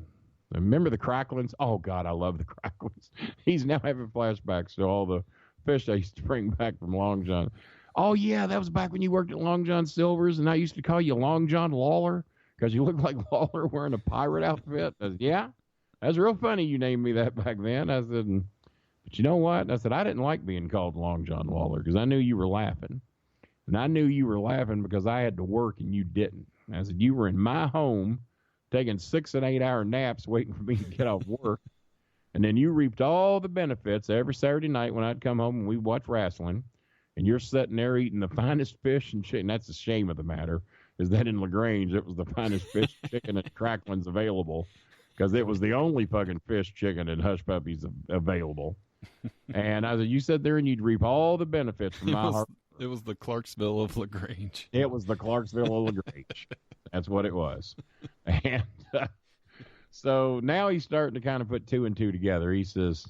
remember the cracklins? Oh, God, I love the cracklins. He's now having flashbacks to all the fish I used to bring back from Long John. Oh, yeah, that was back when you worked at Long John Silver's, and I used to call you Long John Lawler because you looked like Lawler wearing a pirate outfit. I said, yeah, that's real funny you named me that back then. I said, but you know what? I said, I didn't like being called Long John Lawler because I knew you were laughing. And I knew you were laughing because I had to work and you didn't. I said, you were in my home taking 6 and 8 hour naps waiting for me to get off work. And then you reaped all the benefits every Saturday night when I'd come home and we'd watch wrestling. And you're sitting there eating the finest fish and chicken. That's the shame of the matter, is that in LaGrange, it was the finest fish, chicken, and cracklings available because it was the only fucking fish, chicken, and hush puppies available. And I said, you sit there and you'd reap all the benefits from my heart. It was the Clarksville of LaGrange. It was the Clarksville of LaGrange. That's what it was. And so now he's starting to kind of put 2 and 2 together. He says,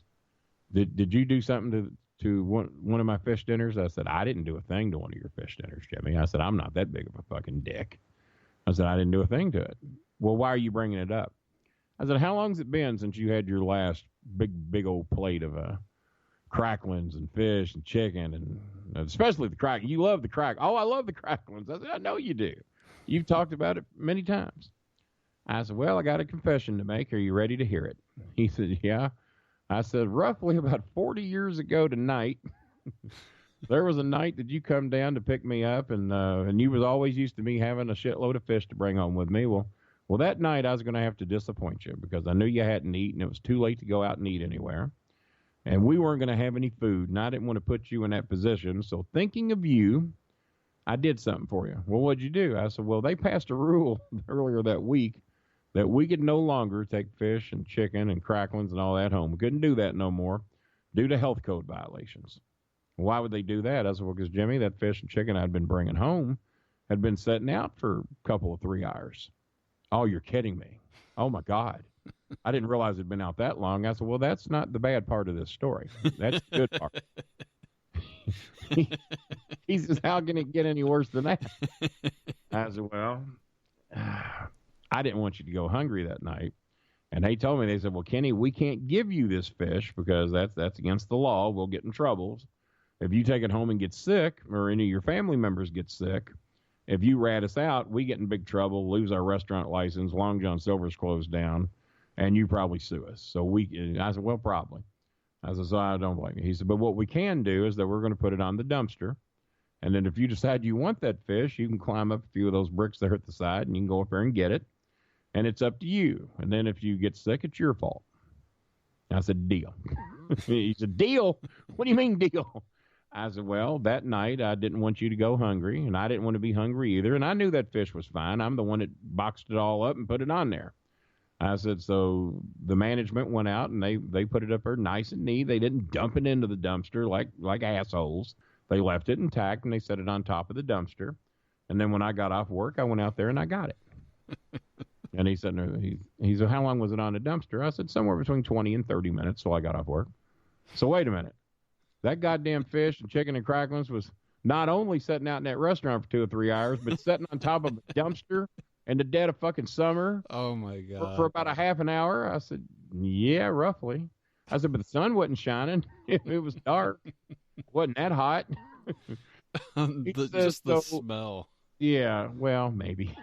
did you do something to one of my fish dinners? I said, I didn't do a thing to one of your fish dinners, Jimmy. I said, I'm not that big of a fucking dick. I said, I didn't do a thing to it. Well, why are you bringing it up? I said, how long's it been since you had your last big old plate of cracklings and fish and chicken, and especially the crack. You love the crack. Oh, I love the cracklings. I said, I know you do. You've talked about it many times. I said, well, I got a confession to make. Are you ready to hear it? He said, yeah. I said, roughly about 40 years ago tonight, there was a night that you come down to pick me up, and you was always used to me having a shitload of fish to bring home with me. Well, that night I was going to have to disappoint you because I knew you hadn't eaten. It was too late to go out and eat anywhere. And we weren't going to have any food, and I didn't want to put you in that position. So thinking of you, I did something for you. Well, what'd you do? I said, well, they passed a rule earlier that week that we could no longer take fish and chicken and cracklings and all that home. We couldn't do that no more due to health code violations. Why would they do that? I said, well, because, Jimmy, that fish and chicken I'd been bringing home had been setting out for a couple of 3 hours. Oh, you're kidding me. Oh, my God. I didn't realize it'd been out that long. I said, well, that's not the bad part of this story. That's the good part. He says, how can it get any worse than that? I said, well, I didn't want you to go hungry that night. And they told me, they said, well, Kenny, we can't give you this fish because that's against the law. We'll get in trouble. If you take it home and get sick, or any of your family members get sick, if you rat us out, we get in big trouble, lose our restaurant license, Long John Silver's closed down, and you probably sue us. So I said, well, probably. I said, so I don't blame you. He said, but what we can do is that we're going to put it on the dumpster. And then if you decide you want that fish, you can climb up a few of those bricks there at the side, and you can go up there and get it. And it's up to you. And then if you get sick, it's your fault. I said, deal. He said, deal? What do you mean deal? I said, well, that night I didn't want you to go hungry, and I didn't want to be hungry either. And I knew that fish was fine. I'm the one that boxed it all up and put it on there. I said, so the management went out, and they put it up there nice and neat. They didn't dump it into the dumpster like assholes. They left it intact, and they set it on top of the dumpster. And then when I got off work, I went out there, and I got it. And he said, how long was it on the dumpster? I said, somewhere between 20 and 30 minutes, so I got off work. So wait a minute. That goddamn fish and chicken and cracklings was not only sitting out in that restaurant for 2 or 3 hours, but sitting on top of a dumpster in the dead of fucking summer. Oh, my God. For about a half an hour. I said, yeah, roughly. I said, but the sun wasn't shining. It was dark. It wasn't that hot. Just the smell. Yeah, well, maybe.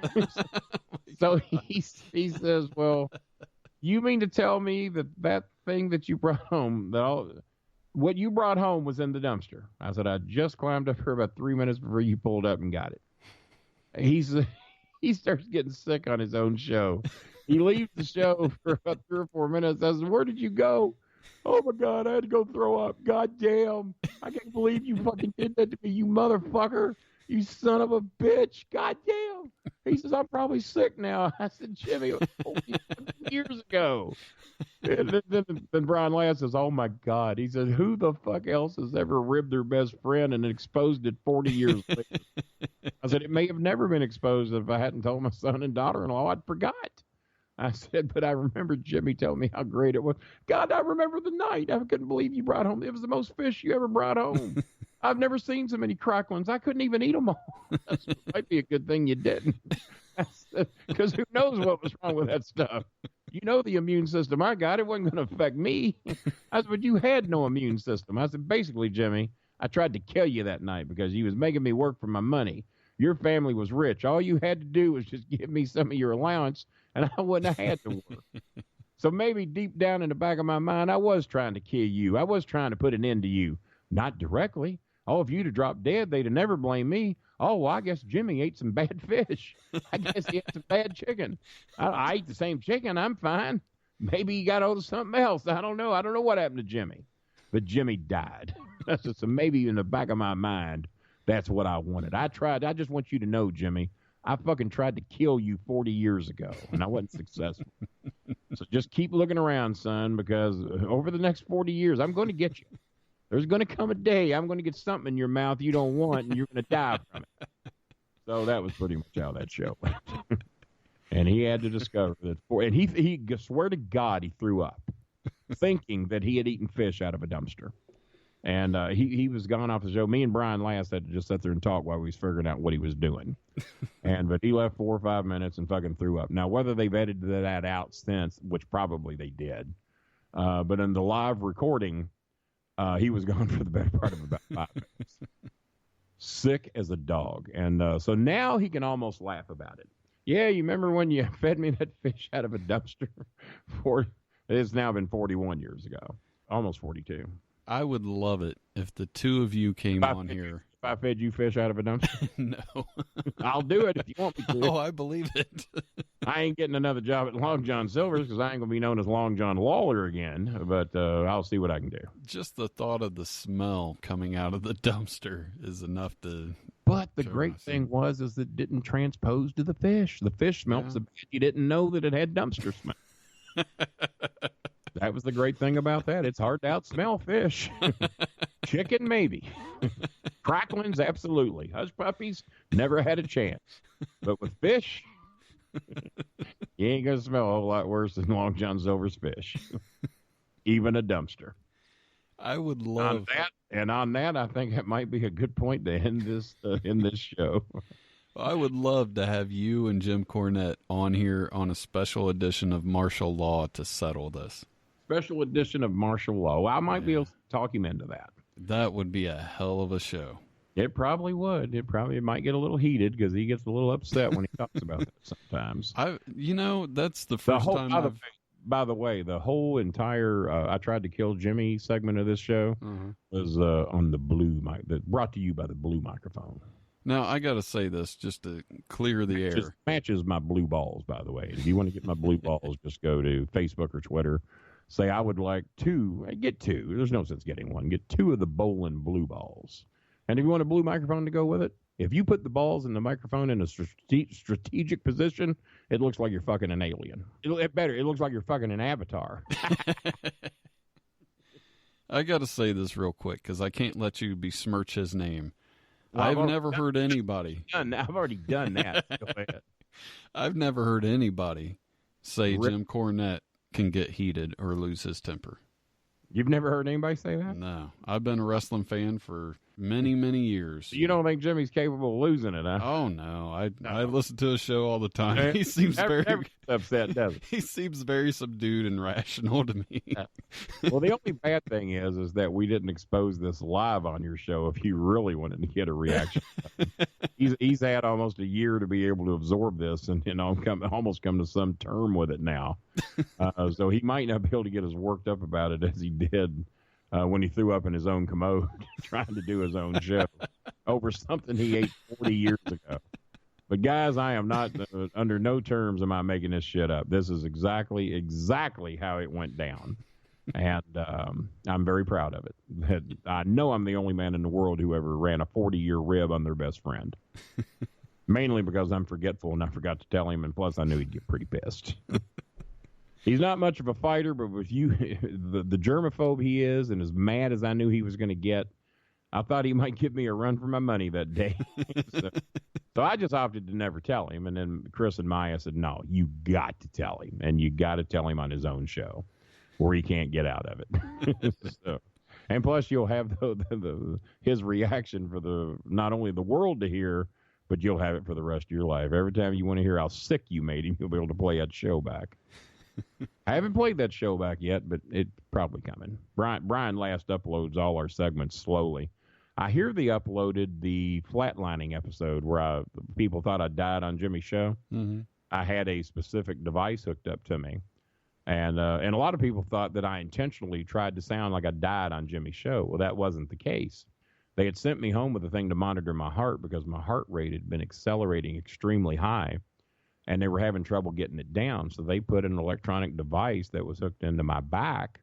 So he says, well, you mean to tell me that thing that you brought home, what you brought home was in the dumpster? I said, I just climbed up here about 3 minutes before you pulled up and got it. He starts getting sick on his own show. He leaves the show for about 3 or 4 minutes. I said, where did you go? Oh, my God, I had to go throw up. God damn. I can't believe you fucking did that to me, you motherfucker. You son of a bitch. God damn. He says, I'm probably sick now. I said, Jimmy, it was 40 years ago. And then Brian Ladd says, oh, my God. He said, who the fuck else has ever ribbed their best friend and exposed it 40 years later? I said, it may have never been exposed if I hadn't told my son and daughter-in-law. I'd forgot. I said, but I remember Jimmy telling me how great it was. God, I remember the night. I couldn't believe you brought home. It was the most fish you ever brought home. I've never seen so many cracklings. I couldn't even eat them all. That might be a good thing you didn't. Because who knows what was wrong with that stuff. You know the immune system I got. It wasn't going to affect me. I said, but you had no immune system. I said, basically, Jimmy, I tried to kill you that night because you was making me work for my money. Your family was rich. All you had to do was just give me some of your allowance, and I wouldn't have had to work. So maybe deep down in the back of my mind, I was trying to kill you. I was trying to put an end to you. Not directly. Oh, if you'd have dropped dead, they'd have never blamed me. Oh, well, I guess Jimmy ate some bad fish. I guess he ate some bad chicken. I ate the same chicken. I'm fine. Maybe he got hold of something else. I don't know. I don't know what happened to Jimmy. But Jimmy died. So maybe in the back of my mind, that's what I wanted. I just want you to know, Jimmy, I fucking tried to kill you 40 years ago, and I wasn't successful. So just keep looking around, son, because over the next 40 years, I'm going to get you. There's going to come a day I'm going to get something in your mouth you don't want, and you're going to die from it. So that was pretty much how that show went. And he had to discover that. And he swear to God, he threw up, thinking that he had eaten fish out of a dumpster. And he was gone off the show. Me and Brian Last had to just sit there and talk while we was figuring out what he was doing. But he left 4 or 5 minutes and fucking threw up. Now, whether they've edited that out since, which probably they did, but in the live recording, he was gone for the better part of about 5 minutes. Sick as a dog. And so now he can almost laugh about it. Yeah, you remember when you fed me that fish out of a dumpster? It's now been 41 years ago. Almost 42. I would love it if the two of you came on here. If I fed you fish out of a dumpster? No. I'll do it if you want me to. Oh, I believe it. I ain't getting another job at Long John Silver's because I ain't going to be known as Long John Lawler again, but I'll see what I can do. Just the thought of the smell coming out of the dumpster is enough to... But the great thing is that it didn't transpose to the fish. The fish smelled so bad you didn't know that it had dumpster smell. That was the great thing about that. It's hard to outsmell fish. Chicken, maybe. Cracklings, absolutely. Hush puppies, never had a chance. But with fish, you ain't going to smell a whole lot worse than Long John Silver's fish. Even a dumpster. I would love that. And on that, I think that might be a good point to end this show. I would love to have you and Jim Cornette on here on a special edition of Martial Law to settle this. Special edition of Martial Law. Well, I might be able to talk him into that. That would be a hell of a show. It probably would. It might get a little heated because he gets a little upset when he talks about that sometimes. That's the first time By the way, the whole entire I Tried to Kill Jimmy segment of this show was on the blue mic, brought to you by the blue microphone. Now, I got to say this just to clear the air. Matches my blue balls, by the way. If you want to get my blue balls, just go to Facebook or Twitter. Say, I would like get two. There's no sense getting one. Get 2 of the Bolin blue balls. And if you want a blue microphone to go with it, if you put the balls in the microphone in a strategic position, it looks like you're fucking an alien. It looks like you're fucking an avatar. I got to say this real quick because I can't let you besmirch his name. Well, I've never heard anybody. I've already done that. Go ahead. I've never heard anybody say Jim Cornette can get heated or lose his temper. You've never heard anybody say that? No. I've been a wrestling fan for many, many years. You don't think Jimmy's capable of losing it, huh? Oh, no. I listen to his show all the time. He seems very upset, doesn't he? He seems very subdued and rational to me. Well, the only bad thing is that we didn't expose this live on your show if you really wanted to get a reaction. He's had almost a year to be able to absorb this and almost come to some term with it now. So he might not be able to get as worked up about it as he did when he threw up in his own commode trying to do his own show over something he ate 40 years ago. But guys, I am not under no terms am I making this shit up. This is exactly how it went down. And I'm very proud of it. I know I'm the only man in the world who ever ran a 40-year rib on their best friend. Mainly because I'm forgetful and I forgot to tell him, and plus I knew he'd get pretty pissed. He's not much of a fighter, but with you, the germaphobe he is, and as mad as I knew he was going to get, I thought he might give me a run for my money that day. So I just opted to never tell him. And then Chris and Maya said, no, you got to tell him. And you got to tell him on his own show where he can't get out of it. And plus you'll have his reaction for not only the world to hear, but you'll have it for the rest of your life. Every time you want to hear how sick you made him, you'll be able to play that show back. I haven't played that show back yet, but it's probably coming. Brian Last uploads all our segments slowly. I hear they uploaded the flatlining episode where people thought I died on Jimmy's show. Mm-hmm. I had a specific device hooked up to me. And a lot of people thought that I intentionally tried to sound like I died on Jimmy's show. Well, that wasn't the case. They had sent me home with a thing to monitor my heart because my heart rate had been accelerating extremely high, and they were having trouble getting it down. So they put an electronic device that was hooked into my back,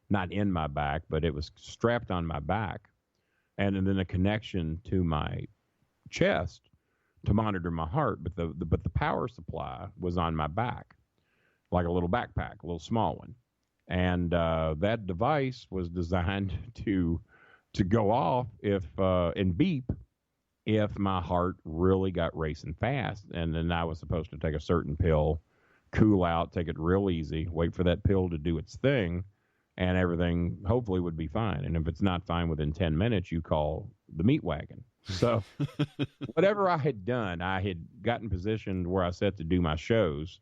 not in my back, but it was strapped on my back, and then a connection to my chest to monitor my heart. But the power supply was on my back, like a little backpack, a little small one. And that device was designed to go off and beep if my heart really got racing fast. And then I was supposed to take a certain pill, cool out, take it real easy, wait for that pill to do its thing, and everything hopefully would be fine. And if it's not fine within 10 minutes, you call the meat wagon. So whatever I had done, I had gotten positioned where I set to do my shows.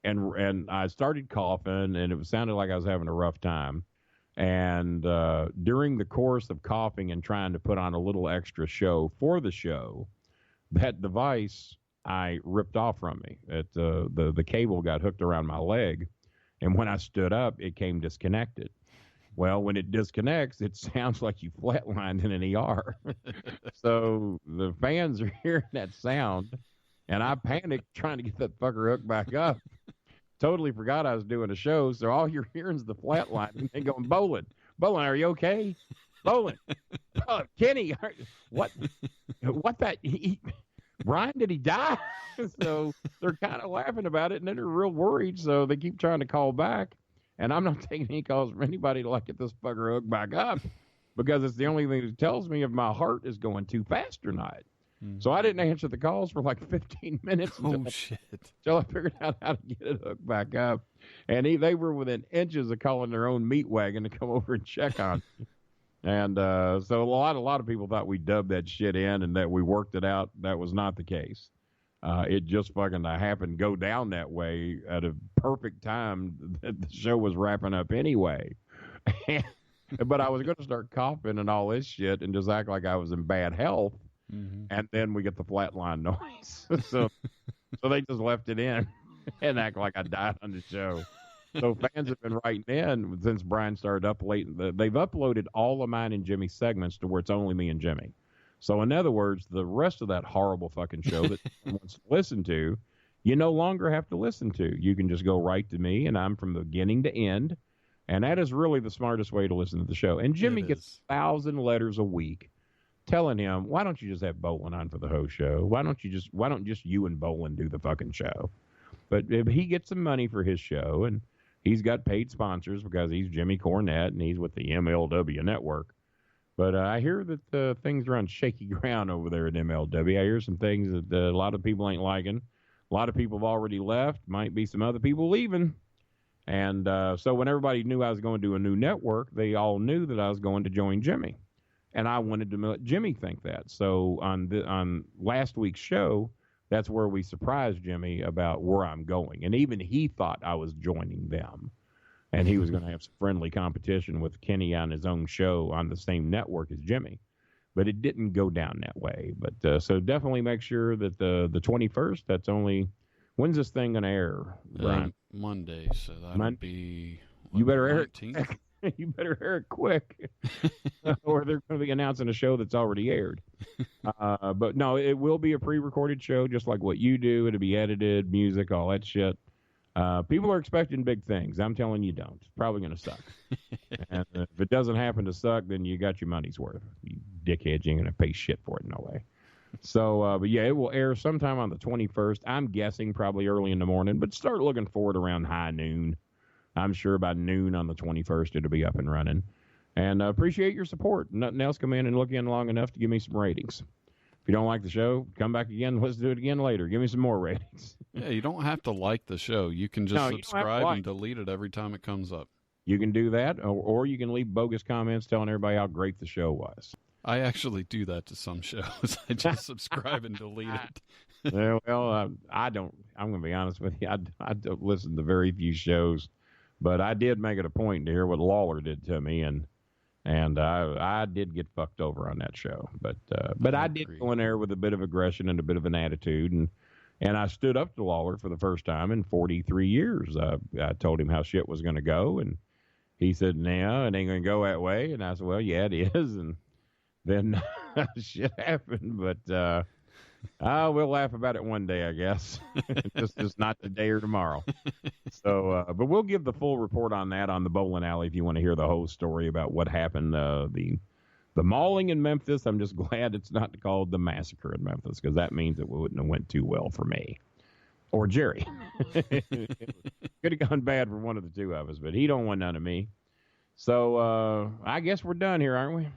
And I started coughing, and it sounded like I was having a rough time. And during the course of coughing and trying to put on a little extra show for the show, that device I ripped off from me. The cable got hooked around my leg, and when I stood up, it came disconnected. Well, when it disconnects, it sounds like you flatlined in an ER. So the fans are hearing that sound, and I panicked trying to get that fucker hooked back up. Totally forgot I was doing a show, so all you're hearing is the flatline and they going, Bolin, are you okay? Bolin, Kenny, what that, Brian, did he die? So they're kind of laughing about it, and then they're real worried, so they keep trying to call back, and I'm not taking any calls from anybody to get this fucker hooked back up, because it's the only thing that tells me if my heart is going too fast or not. So I didn't answer the calls for 15 minutes until I figured out how to get it hooked back up. And they were within inches of calling their own meat wagon to come over and check on me. And so a lot of people thought we dubbed that shit in and that we worked it out. That was not the case. It just fucking happened to go down that way at a perfect time that the show was wrapping up anyway. But I was going to start coughing and all this shit and just act like I was in bad health. Mm-hmm. And then we get the flatline noise. so they just left it in and act like I died on the show. So fans have been writing in since Brian started uploading. They've uploaded all of mine and Jimmy's segments to where it's only me and Jimmy. So in other words, the rest of that horrible fucking show that someone wants to listen to, you no longer have to listen to. You can just go right to me, and I'm from the beginning to end. And that is really the smartest way to listen to the show. And Jimmy gets 1,000 letters a week telling him, why don't you just have Bolin on for the whole show? Why don't just you and Bolin do the fucking show? But if he gets some money for his show, and he's got paid sponsors because he's Jimmy Cornette and he's with the MLW network. But I hear that things are on shaky ground over there at MLW. I hear some things that a lot of people ain't liking. A lot of people have already left. Might be some other people leaving. And so when everybody knew I was going to a new network, they all knew that I was going to join Jimmy. And I wanted to let Jimmy think that. So on last week's show, that's where we surprised Jimmy about where I'm going. And even he thought I was joining them. And he was going to have some friendly competition with Kenny on his own show on the same network as Jimmy. But it didn't go down that way. But so definitely make sure that the 21st, that's only, when's this thing going to air, Brian? Monday, so that'll be, you better air it. You better air it quick, or they're going to be announcing a show that's already aired. But no, it will be a pre-recorded show, just like what you do. It'll be edited, music, all that shit. People are expecting big things. I'm telling you, don't. It's probably going to suck. And if it doesn't happen to suck, then you got your money's worth. You dickheads, you ain't going to pay shit for it, no way. So, but yeah, it will air sometime on the 21st. I'm guessing probably early in the morning, but start looking for it around high noon. I'm sure by noon on the 21st, it'll be up and running. And appreciate your support. Nothing else, come in and look in long enough to give me some ratings. If you don't like the show, come back again. Let's do it again later. Give me some more ratings. Yeah, you don't have to like the show. You can just subscribe and delete it every time it comes up. You can do that, or you can leave bogus comments telling everybody how great the show was. I actually do that to some shows. I just subscribe and delete it. Well, I don't. I'm going to be honest with you. I don't listen to very few shows. But I did make it a point to hear what Lawler did to me, and I did get fucked over on that show. But I did go in there with a bit of aggression and a bit of an attitude, and I stood up to Lawler for the first time in 43 years. I told him how shit was going to go, and he said, "No, it ain't going to go that way." And I said, "Well, yeah, it is." And then shit happened. But we'll laugh about it one day, I guess. just not today or tomorrow. So, but we'll give the full report on that on the bowling alley if you want to hear the whole story about what happened. The mauling in Memphis. I'm just glad it's not called the massacre in Memphis, because that means it wouldn't have went too well for me or Jerry. Could have gone bad for one of the two of us, but he don't want none of me. So I guess we're done here, aren't we?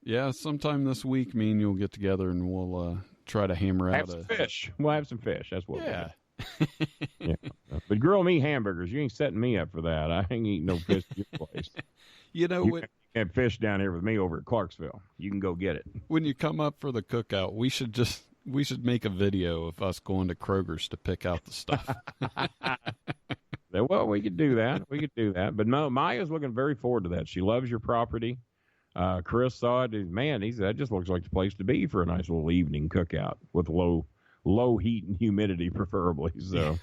Yeah, sometime this week, me and you'll get together and we'll try to hammer out some fish. We'll have some fish. That's what yeah. we'll do. Yeah. But grill me hamburgers. You ain't setting me up for that. I ain't eating no fish at your place. You know what? You have fish down here with me over at Clarksville. You can go get it. When you come up for the cookout, we should make a video of us going to Kroger's to pick out the stuff. Well, we could do that. But no, Maya's looking very forward to that. She loves your property. Chris saw it. Man, that just looks like the place to be for a nice little evening cookout with low heat and humidity, preferably. So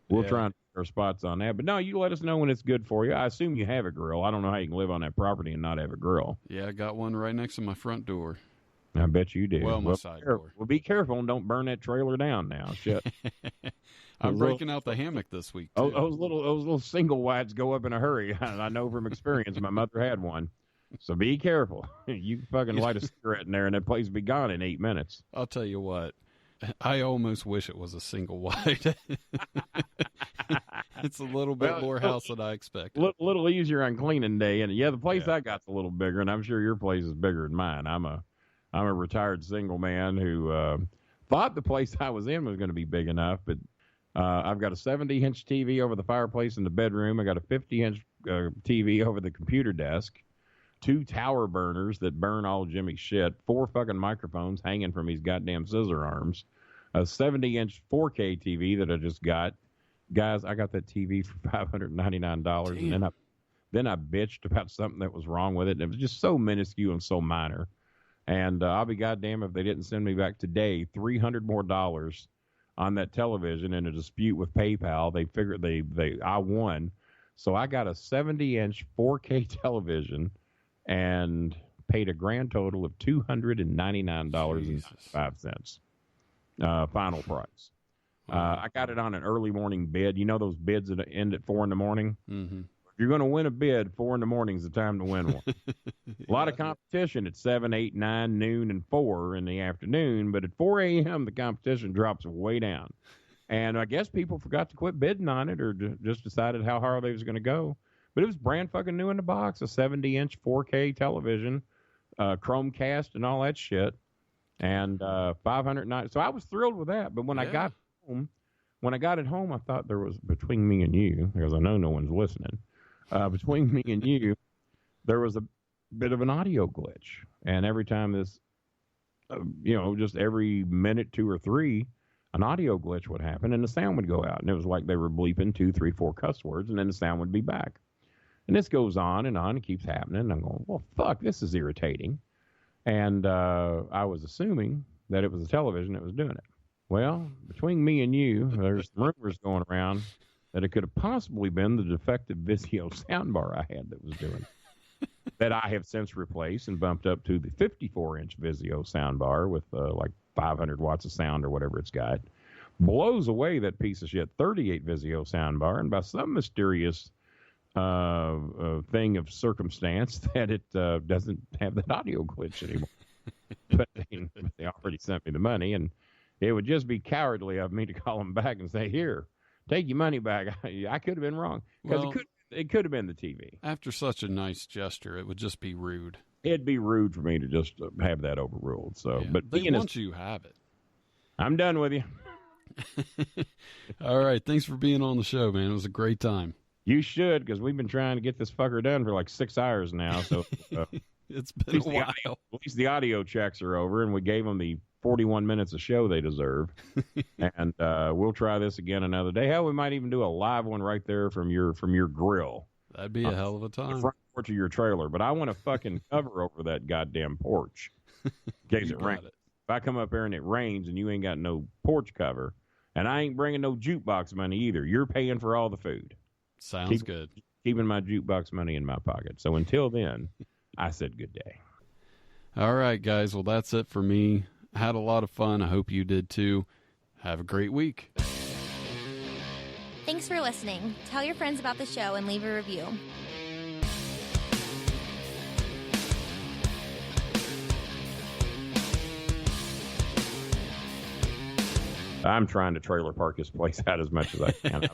we'll try and put our spots on that. But no, you let us know when it's good for you. I assume you have a grill. I don't know how you can live on that property and not have a grill. Yeah, I got one right next to my front door. I bet you do. Well, my side door. Well, be careful and don't burn that trailer down now. Shit. I'm breaking out the hammock this week, too. Those little single wides go up in a hurry. I know from experience. My mother had one. So be careful. You fucking light a cigarette in there and that place will be gone in 8 minutes. I'll tell you what. I almost wish it was a single wide. It's a little bit more house than I expected. A little easier on cleaning day. And yeah, the place I got's a little bigger, and I'm sure your place is bigger than mine. I'm a retired single man who thought the place I was in was going to be big enough, but I've got a 70-inch TV over the fireplace in the bedroom. I got a 50-inch TV over the computer desk, 2 tower burners that burn all Jimmy's shit, 4 fucking microphones hanging from his goddamn scissor arms, a 70-inch 4K TV that I just got. Guys, I got that TV for $599, damn. And then I bitched about something that was wrong with it, and it was just so minuscule and so minor. And I'll be goddamn if they didn't send me back today $300 more on that television in a dispute with PayPal. They figured I won. So I got a 70-inch 4K television and paid a grand total of $299.05. Final price. I got it on an early morning bid. You know those bids that end at 4 a.m? Mm-hmm. If you're going to win a bid, 4 a.m. is the time to win one. A lot of competition at 7, 8, 9, noon, and 4 in the afternoon. But at 4 a.m., the competition drops way down. And I guess people forgot to quit bidding on it or just decided how hard they was going to go. But it was brand fucking new in the box, a 70-inch 4K television, Chromecast and all that shit. And $590. So I was thrilled with that. But when I got it home, I thought there was, between me and you, because I know no one's listening, between me and you, there was a bit of an audio glitch. And every time this, just every minute, 2 or 3, an audio glitch would happen and the sound would go out. And it was like they were bleeping 2, 3, 4 cuss words, and then the sound would be back. And this goes on and on. It keeps happening. And I'm going, well, fuck, this is irritating. And I was assuming that it was the television that was doing it. Well, between me and you, there's rumors going around that it could have possibly been the defective Vizio soundbar I had that was doing it. That I have since replaced and bumped up to the 54-inch Vizio soundbar with like 500 watts of sound or whatever it's got. Blows away that piece of shit 38 Vizio soundbar, and by some mysterious thing of circumstance that it doesn't have that audio glitch anymore. But they already sent me the money, and it would just be cowardly of me to call them back and say, here, take your money back. I could have been wrong. Because it could have been the TV. After such a nice gesture, it would just be rude. It'd be rude for me to just have that overruled. So, yeah, but they want you have it. I'm done with you. All right. Thanks for being on the show, man. It was a great time. You should, because we've been trying to get this fucker done for like 6 hours now. So it's been a while. At least the audio checks are over, and we gave them the 41 minutes of show they deserve. And we'll try this again another day. Hell, we might even do a live one right there from your grill. That'd be a hell of a time. The front porch of your trailer. But I want a fucking cover over that goddamn porch in case it rains. If I come up there and it rains and you ain't got no porch cover, and I ain't bringing no jukebox money either, you're paying for all the food. Sounds good. Keeping my jukebox money in my pocket. So until then, I said good day. All right, guys. Well, that's it for me. Had a lot of fun. I hope you did too. Have a great week. Thanks for listening. Tell your friends about the show and leave a review. I'm trying to trailer park this place out as much as I can.